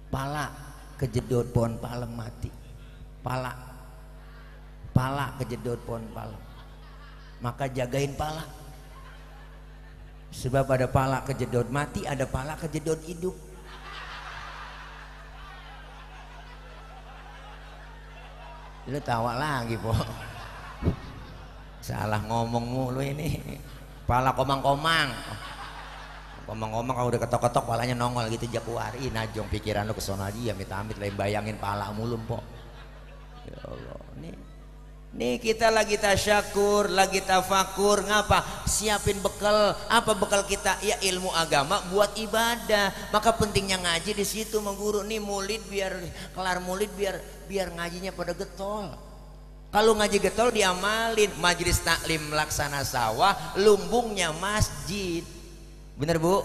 Pala kejedot pohon palem mati. Pala kejedot pohon palem. Maka jagain pala. Sebab ada pala kejedot mati, ada pala kejedot hidup. Lu tawa lagi, po. Salah ngomong mulu ini. Pala komang-komang. Komang-komang kalau udah ketok-ketok palanya nongol gitu jakuari. Najong pikiran lu kesono aja ya, amit-amit lain bayangin pala mulu, po. Ya Allah, nih kita lagi tasyakur, lagi tafakur, ngapa? Siapin bekal. Apa bekal kita? Ya ilmu agama buat ibadah. Maka pentingnya ngaji di situ, mengguru nih mulid biar kelar mulid biar ngajinya pada getol. Kalau ngaji getol diamalin, majelis taklim laksana sawah, lumbungnya masjid. Bener Bu?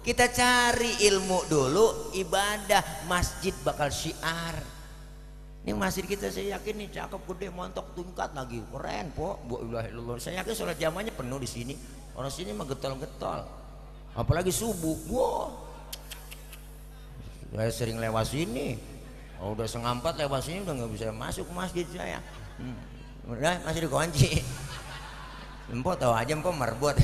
Kita cari ilmu dulu, ibadah, masjid bakal syiar. Ini masjid kita saya yakin nih cakep, gede, montok, tingkat lagi, keren, po. Saya yakin sholat jamaahnya penuh di sini. Orang sini mah getol-getol. Apalagi subuh, wow. Saya sering lewat sini. Oh, udah 3:30 lewat sini udah nggak bisa masuk masjid saya. Udah masih dikunci. Empok tahu aja empok merbot.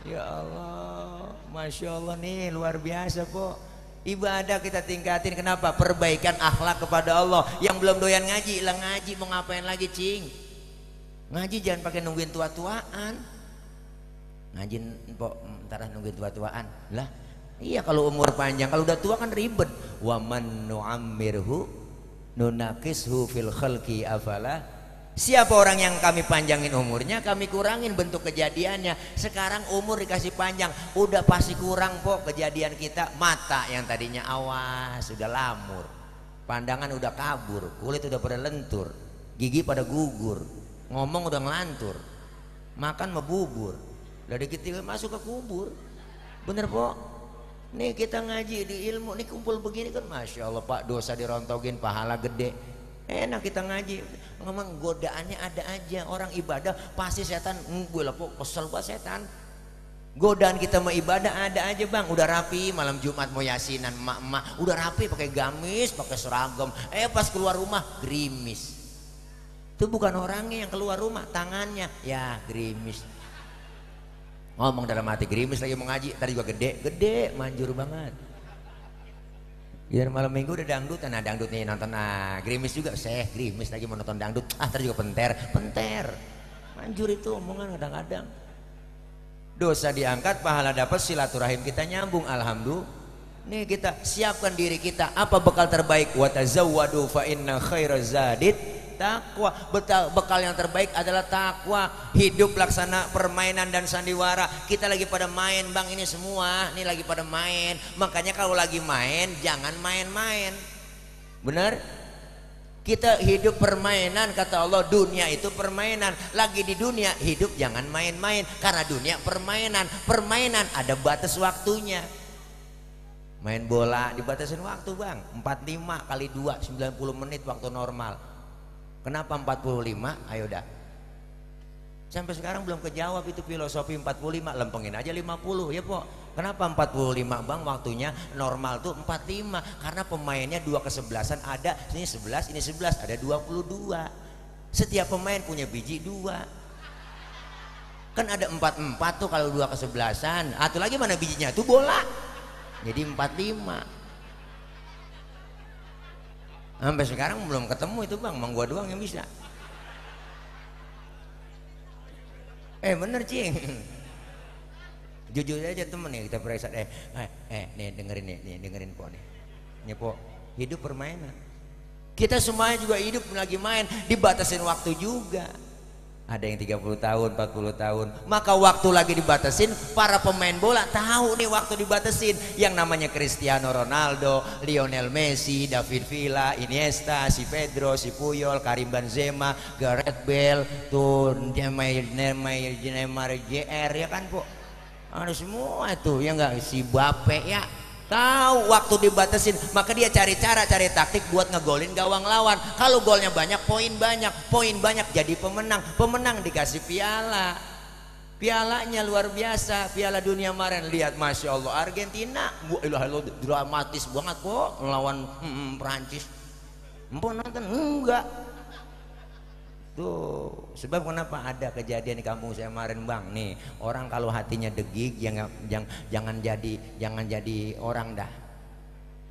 Ya Allah, masya Allah nih luar biasa, po. Ibadah kita tingkatin, kenapa? Perbaikan akhlak kepada Allah. Yang belum doyan ngaji, lah ngaji mau ngapain lagi, cing? Ngaji jangan pakai nungguin tua-tuaan. Ngaji empok ntar nungguin tua-tuaan. Lah, iya kalau umur panjang, kalau udah tua kan ribet. Wa man nu'ammirhu nunakishu fil khalqi afala. Siapa orang yang kami panjangin umurnya, kami kurangin bentuk kejadiannya. Sekarang umur dikasih panjang, udah pasti kurang, po. Kejadian kita, mata yang tadinya awas sudah lamur, pandangan udah kabur, kulit udah pada lentur, gigi pada gugur, ngomong udah ngelantur, makan membubur, dari kecil masuk ke kubur. Bener, po. Nih kita ngaji di ilmu, nih kumpul begini kan, masya Allah, Pak, dosa dirontogin, pahala gede. Enak kita ngaji. Ngomong godaannya ada aja. Orang ibadah pasti setan. Gue lah, po, kesel banget setan. Godaan kita mau ibadah ada aja, bang. Udah rapi malam Jumat mau yasinan emak-emak, udah rapi pakai gamis, pakai seragam. Pas keluar rumah gerimis. Itu bukan orangnya yang keluar rumah, tangannya ya gerimis. Ngomong dalam hati, gerimis lagi mau ngaji, tadi juga gede manjur banget. Ya malam minggu udah dangdut, nah dangdut nih nonton, nah gerimis juga, gerimis lagi mau nonton dangdut, tadi juga penter, manjur itu omongan kadang-kadang. Dosa diangkat, pahala dapat, silaturahim kita nyambung, alhamdulillah. Nih kita siapkan diri kita, apa bekal terbaik? Wa tazawwadu fa inna khairaz zadid takwa. Bekal yang terbaik adalah takwa. Hidup laksana permainan dan sandiwara. Kita lagi pada main, bang, ini semua ini lagi pada main. Makanya kalau lagi main jangan main-main. Bener? Kita hidup permainan, kata Allah, dunia itu permainan. Lagi di dunia hidup jangan main-main, karena dunia permainan. Permainan ada batas waktunya. Main bola dibatasin waktu, bang, 45 kali 2 90 menit waktu normal. Kenapa 45? Ayo dah. Sampai sekarang belum kejawab itu filosofi 45, lempengin aja 50 ya, po. Kenapa 45, bang? Waktunya normal tuh 45 karena pemainnya 2 kesebelasan ada, ini 11, ini 11, ada 22. Setiap pemain punya biji 2. Kan ada 44 tuh kalau 2 kesebelasan. Atau lagi mana bijinya? Tuh bola. Jadi 45. Sampai sekarang belum ketemu itu, bang, emang gua doang yang bisa. Bener, cing. Jujur aja temen nih, kita periksa. Nih dengerin nih, dengerin, po nih. Nih, po, hidup permainan. Kita semuanya juga hidup lagi main, dibatasin waktu juga. Ada yang 30 tahun, 40 tahun. Maka waktu lagi dibatasin, para pemain bola tahu nih waktu dibatasin. Yang namanya Cristiano Ronaldo, Lionel Messi, David Villa, Iniesta, si Pedro, si Puyol, Karim Benzema, Gareth Bale, tuh Neymar JR, ya kan, po. Ada semua itu, ya enggak, si Bape, ya Tahu waktu dibatasin, maka dia cari cara, cari taktik buat ngegolin gawang lawan. Kalau golnya banyak, poin banyak jadi pemenang. Pemenang dikasih piala. Pialanya luar biasa, Piala Dunia kemarin. Lihat, Masya Allah, Argentina, dramatis banget kok melawan Perancis. Empun nonton? Enggak. Tuh, sebab kenapa ada kejadian di kampung saya kemarin, Bang. Nih, orang kalau hatinya degig jangan jadi orang dah.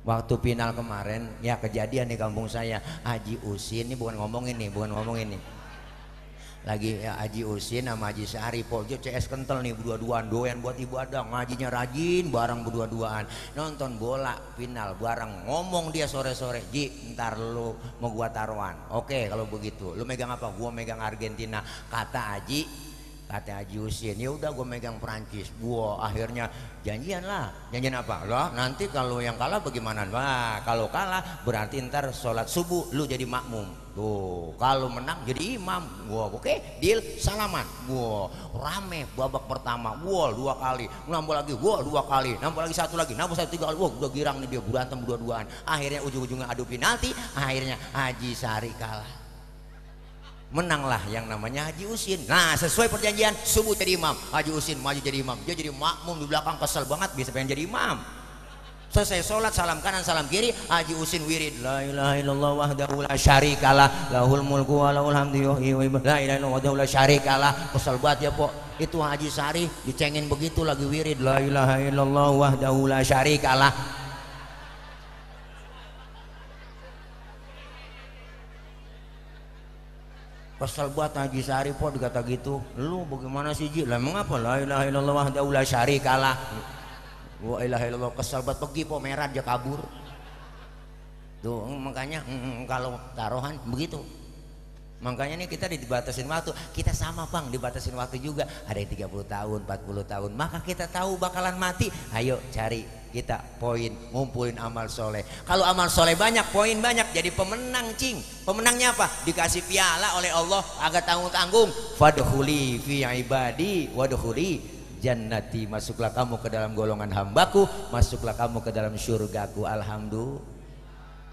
Waktu final kemarin, ya kejadian di kampung saya, Haji Usin, ini bukan ngomong ini. Lagi ya, Haji Usin sama Haji Sari Poljo CS kental nih, berdua-duaan doyan buat ibadah, ngajinya rajin bareng berdua-duaan, nonton bola final bareng. Ngomong dia sore-sore, Ji ntar lu mau gua taruhan, oke kalau begitu lu megang apa? Gua megang Argentina. Kata Haji Usin, ya udah gua megang Perancis. Gua akhirnya janjian apa lah, nanti kalau yang kalah bagaimana? Wah, kalau kalah berarti ntar sholat subuh lu jadi makmum. Tuh, kalau menang jadi imam. Gua oke, deal, salaman. Gua rame babak pertama, gua 2 kali, nambah lagi, gua 2 kali, nambah lagi 1 lagi, nambah 1 3 kali. Wah, udah girang nih dia, berantem berdua-duaan. Akhirnya ujung-ujungnya adu penalti, akhirnya Haji Sari kalah. Menanglah yang namanya Haji Usin. Nah, sesuai perjanjian, subuh jadi imam, Haji Usin maju jadi imam, dia jadi makmum di belakang. Kesel banget, bisa pengen jadi imam. Selesai sholat, salam kanan salam kiri, Haji Usin wirid, la ilaha illallah wahdahu la syarikalah, lahul mulku wa lahul hamdu yuhyi wa yumiitu, la ilaha illallah wahdahu la syarikalah. Kesel banget ya, Pok. Itu Haji Sari dicengin begitu lagi wirid, la ilaha illallah wahdahu la syarikalah. Kesel banget Haji Sari, Pok, dikata gitu. Lu bagaimana sih, Ji? Lah mengapa la ilaha illallah wahdahu la syarikalah? Wa ilaha illallah. Kesel banget, pergi Po, merah dia kabur. Tuh, makanya kalau taruhan begitu. Makanya nih kita dibatasin waktu. Kita sama, Bang, dibatasin waktu juga. Ada yang 30 tahun, 40 tahun. Maka kita tahu bakalan mati. Ayo cari kita poin, ngumpulin amal soleh. Kalau amal soleh banyak, poin banyak, jadi pemenang, cing. Pemenangnya apa? Dikasih piala oleh Allah, agak tanggung-tanggung. Fadkhuli fi ibadi wadkhuli jannati, masuklah kamu ke dalam golongan hambaku, masuklah kamu ke dalam surgaku. Alhamdulillah.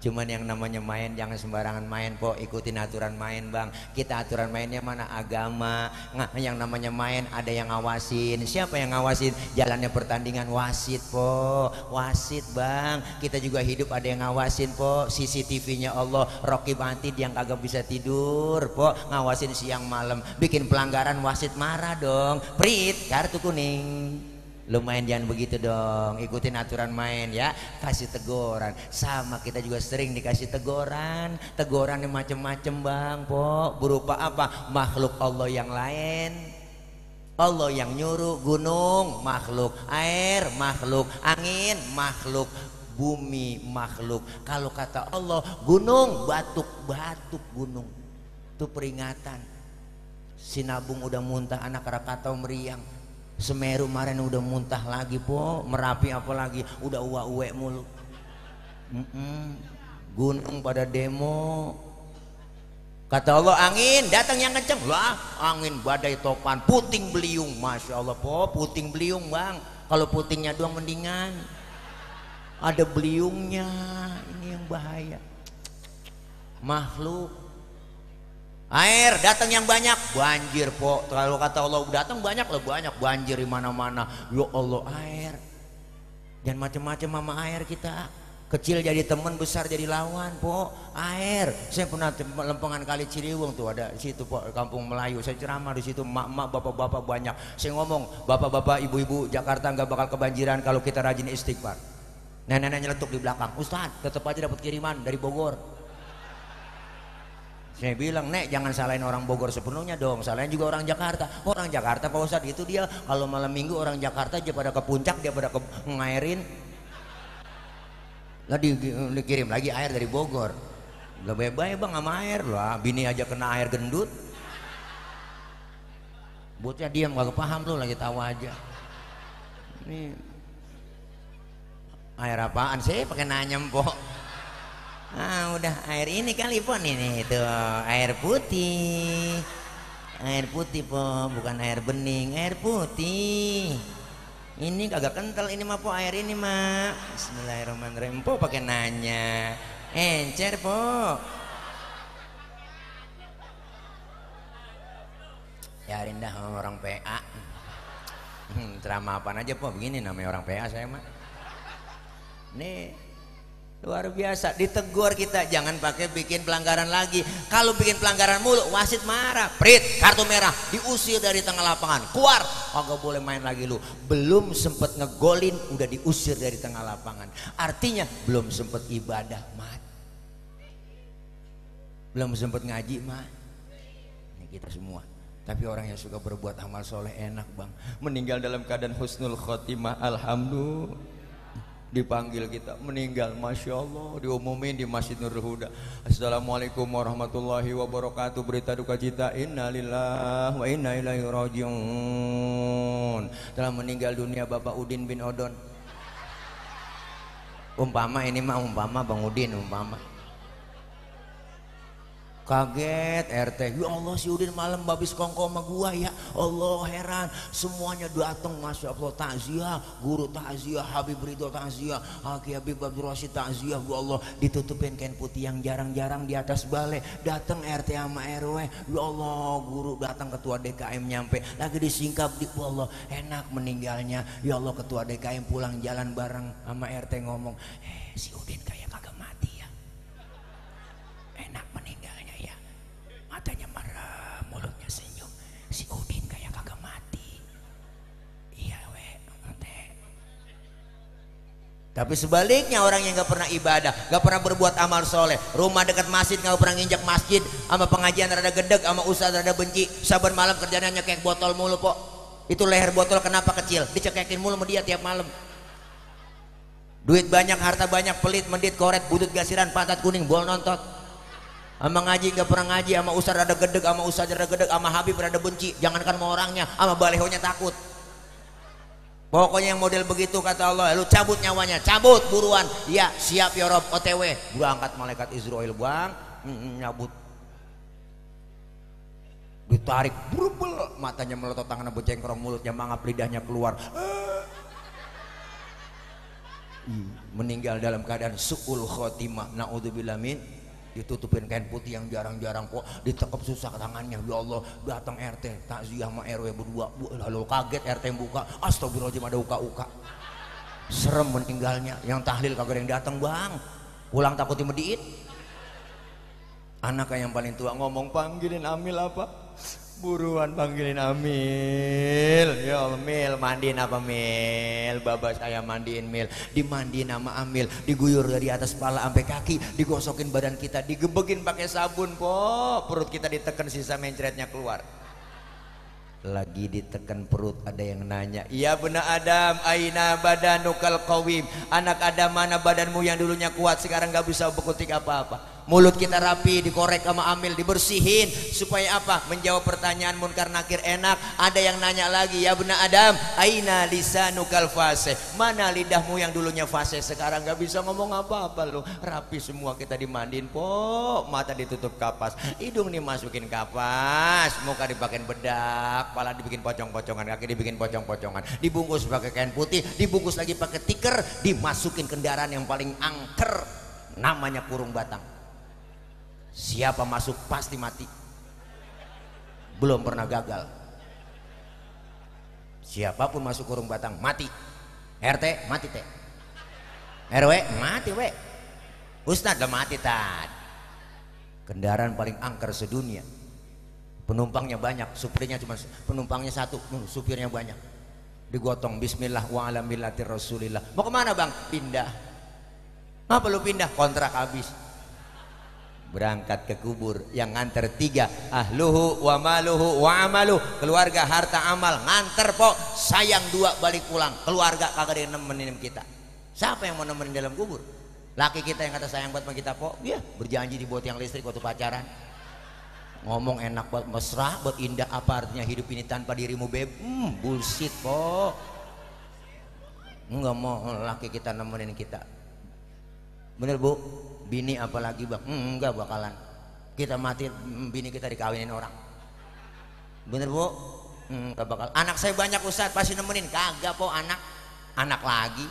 Cuman yang namanya main jangan sembarangan main, Po. Ikutin aturan main, Bang. Kita aturan mainnya mana? Agama. Yang namanya main ada yang ngawasin. Siapa yang ngawasin? Jalannya pertandingan wasit, Po. Wasit, Bang. Kita juga hidup ada yang ngawasin, Po. CCTV-nya Allah, Raqib Atid yang kagak bisa tidur, Po. Ngawasin siang malam. Bikin pelanggaran, wasit marah dong. Prit, kartu kuning. Lumayan jangan begitu dong, ikutin aturan main ya, kasih teguran. Sama kita juga sering dikasih teguran yang macem-macem, Bang, Po. Berupa apa? Makhluk Allah yang lain. Allah yang nyuruh, gunung makhluk, air makhluk, angin makhluk, bumi makhluk. Kalau kata Allah gunung, batuk gunung, itu peringatan. Sinabung udah muntah, anak Krakatau meriang. Semeru kemarin udah muntah lagi, Po. Merapi apalagi udah uwe mulu. Gunung pada demo. Kata Allah, angin datang yang kenceng. Lah, angin badai topan, puting beliung. Masya Allah, Po, puting beliung, Bang. Kalau putingnya doang mendingan, ada beliungnya. Ini yang bahaya. Makhluk. Air datang yang banyak, banjir, Po. Kalau kata Allah datang banyak lah, banyak banjir di mana-mana. Ya Allah, air. Jangan macam-macam sama air kita. Kecil jadi teman, besar jadi lawan, Po. Air. Saya pernah lempengan Kali Ciliwung tuh, ada situ, Po, kampung Melayu. Saya ceramah di situ, mak-mak, bapak-bapak banyak. Saya ngomong, bapak-bapak, ibu-ibu, Jakarta nggak bakal kebanjiran kalau kita rajin istighfar. Nenek-nenek nyeletuk di belakang, Ustaz, tetap aja dapat kiriman dari Bogor. Saya bilang, Nek, jangan salahin orang Bogor sepenuhnya dong, salahin juga orang Jakarta. Orang Jakarta, Pak Ustadz, itu dia kalau malam minggu orang Jakarta aja pada ke puncak, dia pada ngairin. Lah dikirim lagi air dari Bogor. Lebih baik, Bang, sama air lah. Bini aja kena air gendut. Bocah diam, gak paham tuh, lagi tawa aja. Ini air apaan sih? Pakai nanya, Mpok. Ah, udah air ini kali, Po, ini tuh air putih, Po, bukan air bening, air putih. Ini kagak kental, ini mah po air ini mah. Bismillahirrahmanirrahim. Po pakai nanya. Encer po. Yarin dah sama orang PA. Ceramah apaan aja po, begini namanya orang PA saya mah. Nih luar biasa, ditegur kita jangan pakai bikin pelanggaran lagi. Kalau bikin pelanggaran mulu wasit marah, prit kartu merah, diusir dari tengah lapangan, keluar, kagak boleh main lagi lu. Belum sempet ngegolin udah diusir dari tengah lapangan, artinya belum sempet ibadah mat, belum sempet ngaji mat. Ini kita semua. Tapi orang yang suka berbuat amal soleh enak bang, meninggal dalam keadaan husnul khotimah, alhamdulillah. Dipanggil kita meninggal, masya Allah, diumumin di Masjid Nurul Huda, assalamualaikum warahmatullahi wabarakatuh, berita duka cita, innalillahi wa inna ilaihi rajiun, telah meninggal dunia Bapak Udin bin Odon. Umpama ini mah umpama Bang Udin, umpama kaget RT, ya Allah si Udin malam babis kongko sama gua ya Allah, heran semuanya datang, masya Allah, takziah, guru takziah, Habib Ridho takziah, Aki Habib Abdul Rashid takziah, ya Allah, ditutupin kain putih yang jarang-jarang di atas balai, datang RT sama RW, ya Allah, guru datang, ketua DKM nyampe, lagi disingkap di, ya Allah enak meninggalnya, ya Allah, ketua DKM pulang jalan bareng sama RT ngomong, si Udin kayak kagak mati ya, enak meninggalnya ya, matanya marah, mulutnya senyum, si Udin kayak kagak mati. Iya we, teh. Tapi sebaliknya orang yang gak pernah ibadah, gak pernah berbuat amal soleh, rumah dekat masjid gak pernah nginjak masjid, sama pengajian rada gedeg, sama ustaz rada benci, saban malam kerjanya nyekek botol mulu po. Itu leher botol kenapa kecil, dicekekin mulu sama dia tiap malam. Duit banyak, harta banyak, pelit, mendit, koret, butut gasiran, pantat kuning, bol nontot. Sama ngaji gak pernah ngaji, sama ustaz rada gedeg, sama ustaz rada gedeg, sama Habib rada benci, jangankan sama orangnya, sama balehonya takut. Pokoknya yang model begitu kata Allah, lu cabut nyawanya, cabut buruan. Ya siap ya Rob, OTW, berangkat malaikat Israel bang, nyabut, ditarik, burbel, matanya melotot, tangannya becengkrong, mulutnya mangap, lidahnya keluar, meninggal dalam keadaan su'ul khotimah, naudzubillah min. Ditutupin kain putih yang jarang-jarang kok, ditekep susah tangannya, ya Allah, datang RT takziah sama RW berdua, lalu kaget RT buka, astagfirullahaladzim ada uka-uka, serem meninggalnya, yang tahlil kagak ada yang datang bang, pulang takut dimediin. Anaknya yang paling tua ngomong, panggilin Amil apa? Buruan panggilin Amil. Ya Allah, Mil mandiin apa Mil? Baba saya mandiin Mil. Dimandiin sama Amil, diguyur dari atas kepala sampai kaki, digosokin badan kita, digebekin pakai sabun po. Perut kita ditekan, sisa mencretnya keluar. Lagi ditekan perut, ada yang nanya, ya benar Adam, aina badanukal qawim. Anak Adam, mana badanmu yang dulunya kuat sekarang gak bisa bekutik apa-apa. Mulut kita rapi, dikorek sama Amil, dibersihin supaya apa? Menjawab pertanyaan munkar nakir enak. Ada yang nanya lagi, ya benar Adam, aina lisanukal fasih. Mana lidahmu yang dulunya fasih sekarang gak bisa ngomong apa-apa lu. Rapi semua kita dimandiin po, mata ditutup kapas, hidung dimasukin kapas, muka dipakein bedak, kepala dibikin pocong-pocongan, kaki dibikin pocong-pocongan, dibungkus pakai kain putih, dibungkus lagi pakai tikar, dimasukin kendaraan yang paling angker, namanya kurung batang. Siapa masuk pasti mati, belum pernah gagal. Siapapun masuk kurung batang mati. RT mati teh, RW mati we, Ustadz udah mati tad. Kendaraan paling angker sedunia, penumpangnya banyak, supirnya cuma penumpangnya satu, supirnya banyak. Digotong bismillah wa ala millati rasulillah. Mau kemana bang? Pindah. Apa lu pindah? Kontrak habis. Berangkat ke kubur, yang nganter 3, ahluhu wa maluhu wa amaluh, keluarga harta amal, nganter po, sayang 2 balik pulang, keluarga kagak ada yang nemenin kita. Siapa yang mau nemenin dalam kubur? Laki kita yang kata sayang buat kita po, dia berjanji dibuat yang listrik waktu pacaran, ngomong enak buat mesra, buat indah, apa artinya hidup ini tanpa dirimu beb? Bullshit po. Enggak mau laki kita nemenin kita. Bener bu? Bini apalagi bang? Enggak bakalan. Kita mati, bini kita dikawinin orang. Bener bu? Gak bakal. Anak saya banyak Ustaz, pasti nemenin. Kagak po, anak lagi.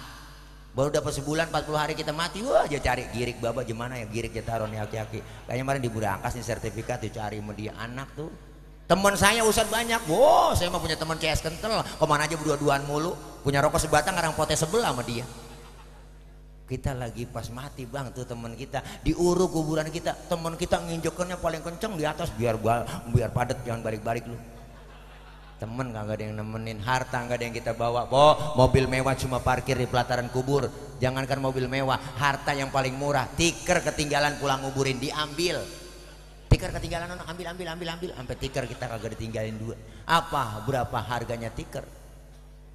Baru dapat sebulan 40 hari kita mati. Wah, aja cari girik baba gimana ya, girik ya taruh nih aki-aki. Kayaknya kemarin di Budangkas nih sertifikat dicari sama dia anak tuh. Teman saya Ustaz banyak. Wow, saya mah punya teman CS kental. Kemana aja berdua-duaan mulu. Punya rokok sebatang, ngarang potes sebelah sama dia. Kita lagi pas mati bang tuh teman kita diuruk kuburan kita, teman kita nginjekannya paling kenceng di atas biar padat, jangan balik-balik lu. Temen kagak ada yang nemenin, harta nggak ada yang kita bawa. Mobil mewah cuma parkir di pelataran kubur. Jangankan mobil mewah, harta yang paling murah, tiker ketinggalan pulang nguburin diambil. Tiker ketinggalan, ambil, sampai tiker kita kagak ditinggalin dua. Apa berapa harganya tiker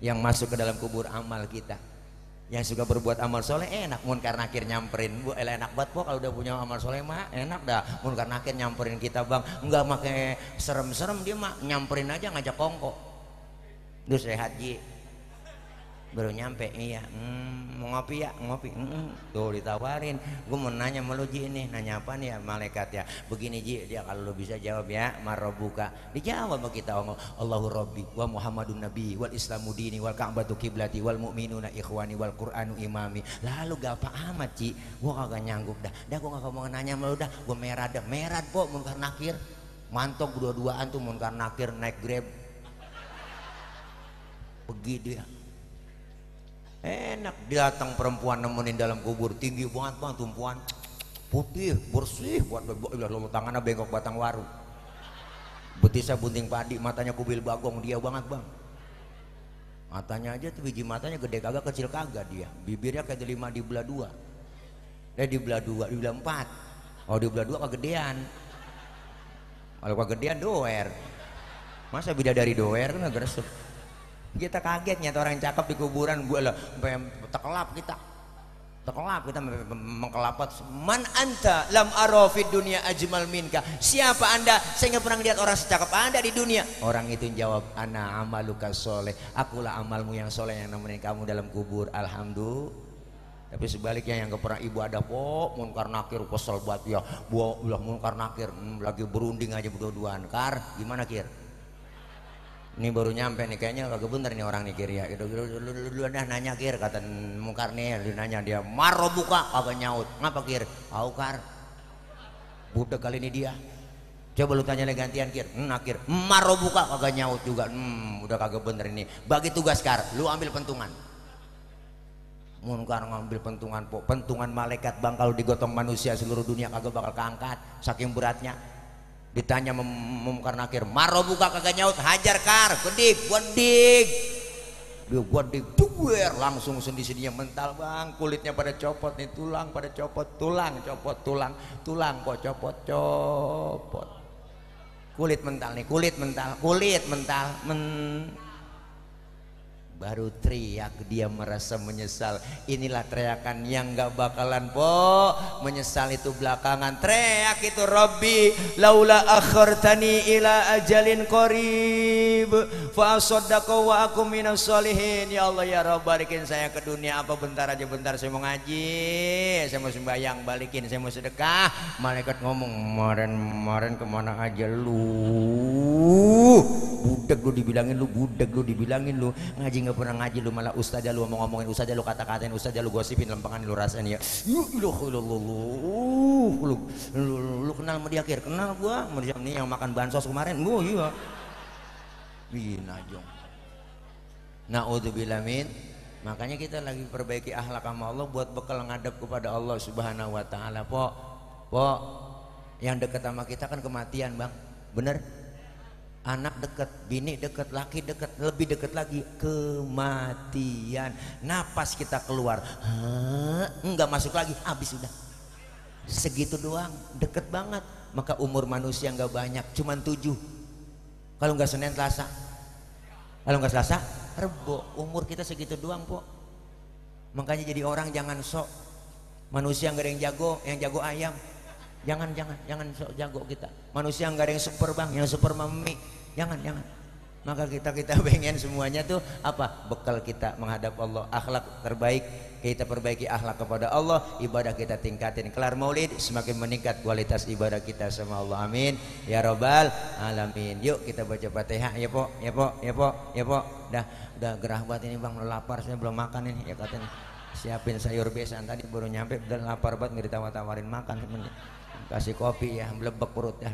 yang masuk ke dalam kubur amal kita? Yang suka berbuat amal soleh enak, munkar nakir nyamperin. Bu enak banget po kalau udah punya amal soleh mah enak dah. Munkar nakir nyamperin kita bang, nggak pakai serem-serem, dia mah nyamperin aja ngajak kongko. Duh sehat ji, baru nyampe. Iya, mau ngopi ya, ngopi. Tuh ditawarin, gue mau nanya sama lu ji nih, nanya apa nih ya malaikat ya. Begini ji, dia kalau lu bisa jawab ya, marrobuka. Dijawab sama kita, Allahu Rabbi wa Muhammadun Nabi wal Islamu dini wal Ka'batu kiblati wal mu'minuna ikhwani wal Qur'anu imami. Lalu gak apa amat ci, gue kagak nyanggup dah. Dah gue gak mau nanya sama lu dah, gue merah dah. Merah po munkar nakir, mantok berdua-duaan tuh munkar nakir naik Grab. Pergi dia. Enak datang perempuan nemenin dalam kubur, tinggi banget bang, tumpuan putih bersih, buat tangannya bengkok batang waru, betisnya bunting padi, matanya kubil bagong, dia banget bang. Matanya aja tuh biji matanya gede kagak, kecil kagak dia. Bibirnya kayak delima di belah dua, di belah dua, di belah empat. Oh di belah dua kegedean. Kalau kegedean doer, masa bidadari doer kan agak resep. Kita kaget nyata orang yang cakep di kuburan, gue lah tekelap kita mengkelapat. Man anta lam arafid dunia ajmal minka. Siapa anda? Saya nggak pernah lihat orang secakep anda di dunia. Orang itu jawab, ana amaluka soleh, akulah amalmu yang soleh yang nemenin kamu dalam kubur. Alhamdulillah. Tapi sebaliknya yang gak pernah ibadah po munkar nakir, kesel banget ya. Ulah munkar nakir, lagi berunding aja berdua-duaan. Kar gimana kir? Ini baru nyampe nih, kayaknya kagak bener nih orang nih kir ya. Lu dah nanya kir, kata munkar nih, lu nanya dia maro buka kagak nyaut. Ngapa kir? Tahu kar, budak kali ini dia. Coba lu tanya lagi gantian kir, nakir maro buka kagak nyaut juga. Udah kagak bener ini. Bagi tugas kar, lu ambil pentungan. Munkar ngambil pentungan po, pentungan malaikat bang, kalau digotong manusia seluruh dunia kagak bakal keangkat saking beratnya. Ditanya munkar nakir, maro buka kagak nyaut, hajar kar, gedik, dia gedik, duer, langsung sendi-sendinya mental bang, kulitnya pada copot nih, tulang pada copot, tulang copot, tulang kok copot, kulit mental nih, kulit mental, baru teriak, dia merasa menyesal. Inilah teriakan yang gak bakalan po menyesal itu belakangan. Teriak itu, Rabbi laula akhartani ila ajalin qarib fa asaddaqa wa aku minas solihin. Ya Allah ya Rabb, balikin saya ke dunia apa bentar aja, bentar saya mau ngaji, saya mau sembahyang, balikin saya mau sedekah. Malaikat ngomong, kemarin kemana aja lu, budak lu dibilangin lu ngaji nggak pernah ngaji, lu malah ustazah, lu mau ngomongin ustazah, lu kata-katain ustazah, lu gosipin lempangan, lu rasain ya. Lu kenal sama dia kir? Kenal gua, ini yang makan bansos kemarin. Iya. Binajong. Naudzubillah min. Makanya kita lagi perbaiki akhlak sama Allah buat bekal ngadep kepada Allah Subhanahu wa taala. Po, yang dekat sama kita kan kematian, Bang. Bener? Anak dekat, bini dekat, laki dekat, lebih dekat lagi kematian. Napas kita keluar, enggak masuk lagi, habis sudah. Segitu doang, deket banget. Maka umur manusia enggak banyak, cuman 7. Kalau enggak Senin, Selasa. Kalau enggak Selasa, Rebo. Umur kita segitu doang, po. Makanya jadi orang jangan sok. Manusia enggak ada yang jago ayam. Jangan sok jago kita. Manusia enggak ada yang super, Bang, yang super mami. Jangan. Maka kita pengen semuanya tuh apa? Bekal kita menghadap Allah, akhlak terbaik kita perbaiki, akhlak kepada Allah, ibadah kita tingkatin. Kelar maulid semakin meningkat kualitas ibadah kita sama Allah. Amin ya robbal alamin. Yuk kita baca Fatihah ya po, ya po, ya po, ya po. Udah gerah banget ini bang, lapar saya belum makan ini ya katanya. Siapin sayur besan tadi baru nyampe, udah lapar banget nggak ditawar-tawarin makan, kasih kopi ya melebek perut ya.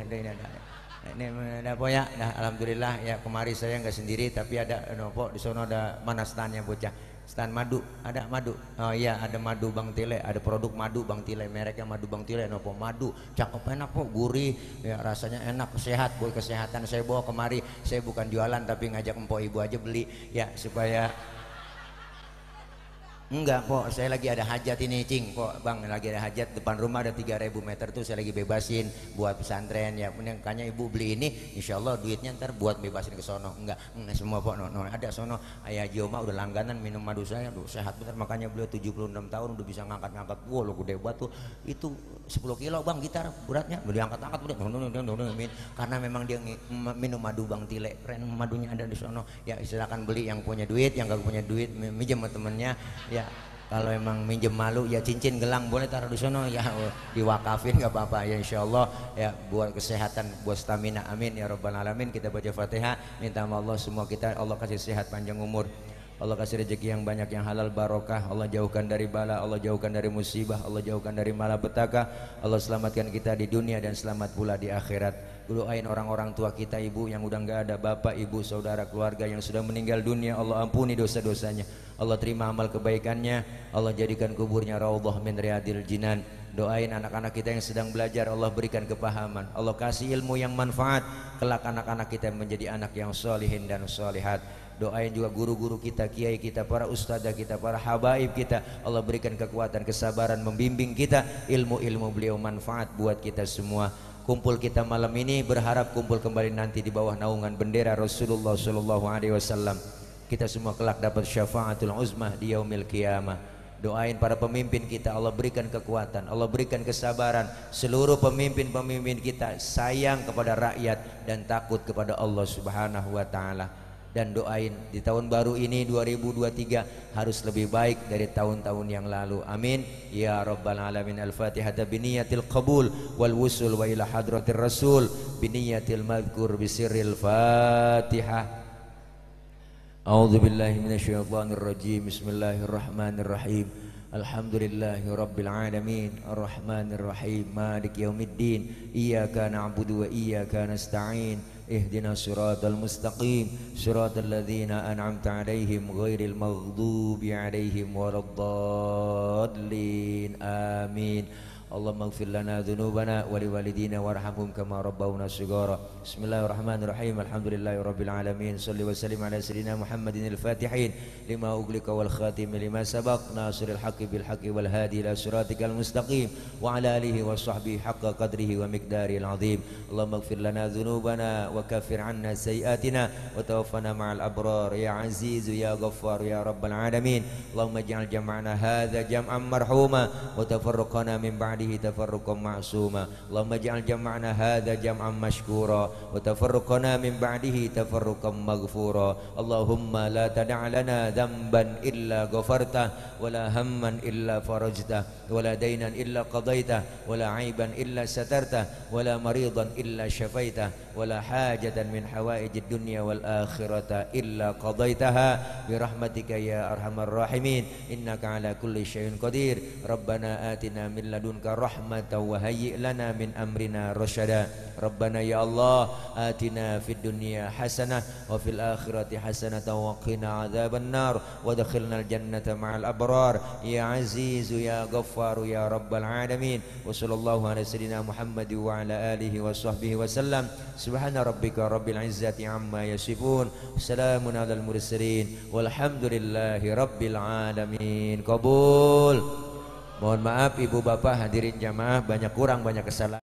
Ini ada po ya, alhamdulillah ya. Kemari saya nggak sendiri tapi ada po di sono, ada mana standnya bocah, stand madu, ada madu. Oh iya ada madu Bang Tile, ada produk madu Bang Tile, mereknya madu Bang Tile. Po madu cakep, enak po, gurih ya, rasanya enak, sehat, buat kesehatan. Saya bawa kemari, saya bukan jualan tapi ngajak empok ibu aja beli ya, supaya enggak po, saya lagi ada hajat ini cing po bang, lagi ada hajat depan rumah ada 3000 meter tuh saya lagi bebasin buat pesantren ya. Makanya ibu beli ini, insya Allah duitnya ntar buat bebasin ke sono. Enggak semua po, no, ada sono. Ayah Joma udah langganan minum madu saya, aduh sehat bener. Makanya beliau 76 tahun udah bisa ngangkat-ngangkat, wah lo gede banget tuh, itu 10 kilo bang gitar beratnya, udah diangkat-angkat udah, karena memang dia minum madu Bang Tile, keren madunya ada di sono ya. Silakan beli yang punya duit, yang gak punya duit minjem sama temennya ya. Kalau emang minjem malu ya, cincin gelang boleh taruh di sono ya, diwakafin nggak apa-apa ya, insya Allah ya, buat kesehatan, buat stamina. Amin ya robbal alamin. Kita baca Fatihah, minta sama Allah semua kita, Allah kasih sehat panjang umur, Allah kasih rezeki yang banyak, yang halal barokah, Allah jauhkan dari bala, Allah jauhkan dari musibah, Allah jauhkan dari malapetaka, Allah selamatkan kita di dunia dan selamat pula di akhirat. Doain orang-orang tua kita, ibu yang udah nggak ada, bapak, ibu, saudara, keluarga yang sudah meninggal dunia, Allah ampuni dosa-dosanya, Allah terima amal kebaikannya, Allah jadikan kuburnya raudhah min riyadil jinan. Doain anak-anak kita yang sedang belajar, Allah berikan kepahaman, Allah kasih ilmu yang manfaat, kelak anak-anak kita menjadi anak yang solihin dan solihat. Doain juga guru-guru kita, kiai kita, para ustadzah kita, para habaib kita, Allah berikan kekuatan, kesabaran, membimbing kita, ilmu-ilmu beliau manfaat buat kita semua. Kumpul kita malam ini berharap kumpul kembali nanti di bawah naungan bendera Rasulullah Sallallahu Alaihi Wasallam. Kita semua kelak dapat syafaatul uzmah di yaumil qiyamah. Doain para pemimpin kita, Allah berikan kekuatan, Allah berikan kesabaran. Seluruh pemimpin-pemimpin kita sayang kepada rakyat dan takut kepada Allah Subhanahu wa taala. Dan doain di tahun baru ini 2023 harus lebih baik dari tahun-tahun yang lalu. Amin ya rabbal alamin. Al-Fatihah biniyatil qabul wal wusul wa ila hadratir rasul biniyatil madhkur bisirril Fatihah. A'udzu billahi minasyaitonir rajim. Bismillahirrahmanirrahim. Alhamdulillahi rabbil alamin arrahmanir rahim maliki yaumiddin iyyaka na'budu wa iyyaka nasta'in ihdinas siratal mustaqim siratal ladzina an'amta 'alaihim ghairil maghdubi 'alaihim waladdallin amin. Allahumma ighfir lana dhunubana wa liwalidina warhamhum kama rabbawna shighara. Bismillahirrahmanirrahim. Alhamdulillahi rabbil alamin. Shalli wa sallim ala sayyidina Muhammadin al-fatihin lima ughliqa wal khatim lima sabaq nasiril haqqi bil haqqi wal hadi ila siratikal mustaqim wa ala alihi wa sahbihi haqqa qadrihi wa miqdaril azim. Allahumma ighfir lana dhunubana wa kaffir 'anna sayyi'atina wa tawaffana ma'al abrar ya aziz ya ghaffar ya rabbal alamin. Allahumma ij'al jam'ana hadza jam'an marhuma wa tafarraqana min ba'di تفرقا معصوما. اللهم اجعل جمعنا هذا جمعا مشكورا وتفرقنا من بعده تفرقا مغفورا. اللهم لا تدع لنا ذنبا إلا غفرته ولا هما إلا فرجته ولا دينا إلا قضيته ولا عيبا إلا سترته ولا مريضا إلا شفيته ولا حاجة من حوائج الدنيا والآخرة إلا قضيتها برحمتك يا أرحم الراحمين إنك على كل شيء قدير. ربنا آتنا من لدنك رحمة وهيئ لنا من أمرنا رشدا. ربنا يا الله آتنا في الدنيا حسنة وفي الآخرة حسنة وقنا عذاب النار وادخلنا الجنة مع الأبرار يا عزيز يا غفار يا رب العالمين. وصلى الله على سيدنا محمد وعلى آله وصحبه وسلم. سبحان ربك رب العزة عما يصفون سلام على المرسلين والحمد لله رب العالمين. Qabul. Mohon maaf ibu bapak hadirin jamaah, banyak kurang banyak kesalahan.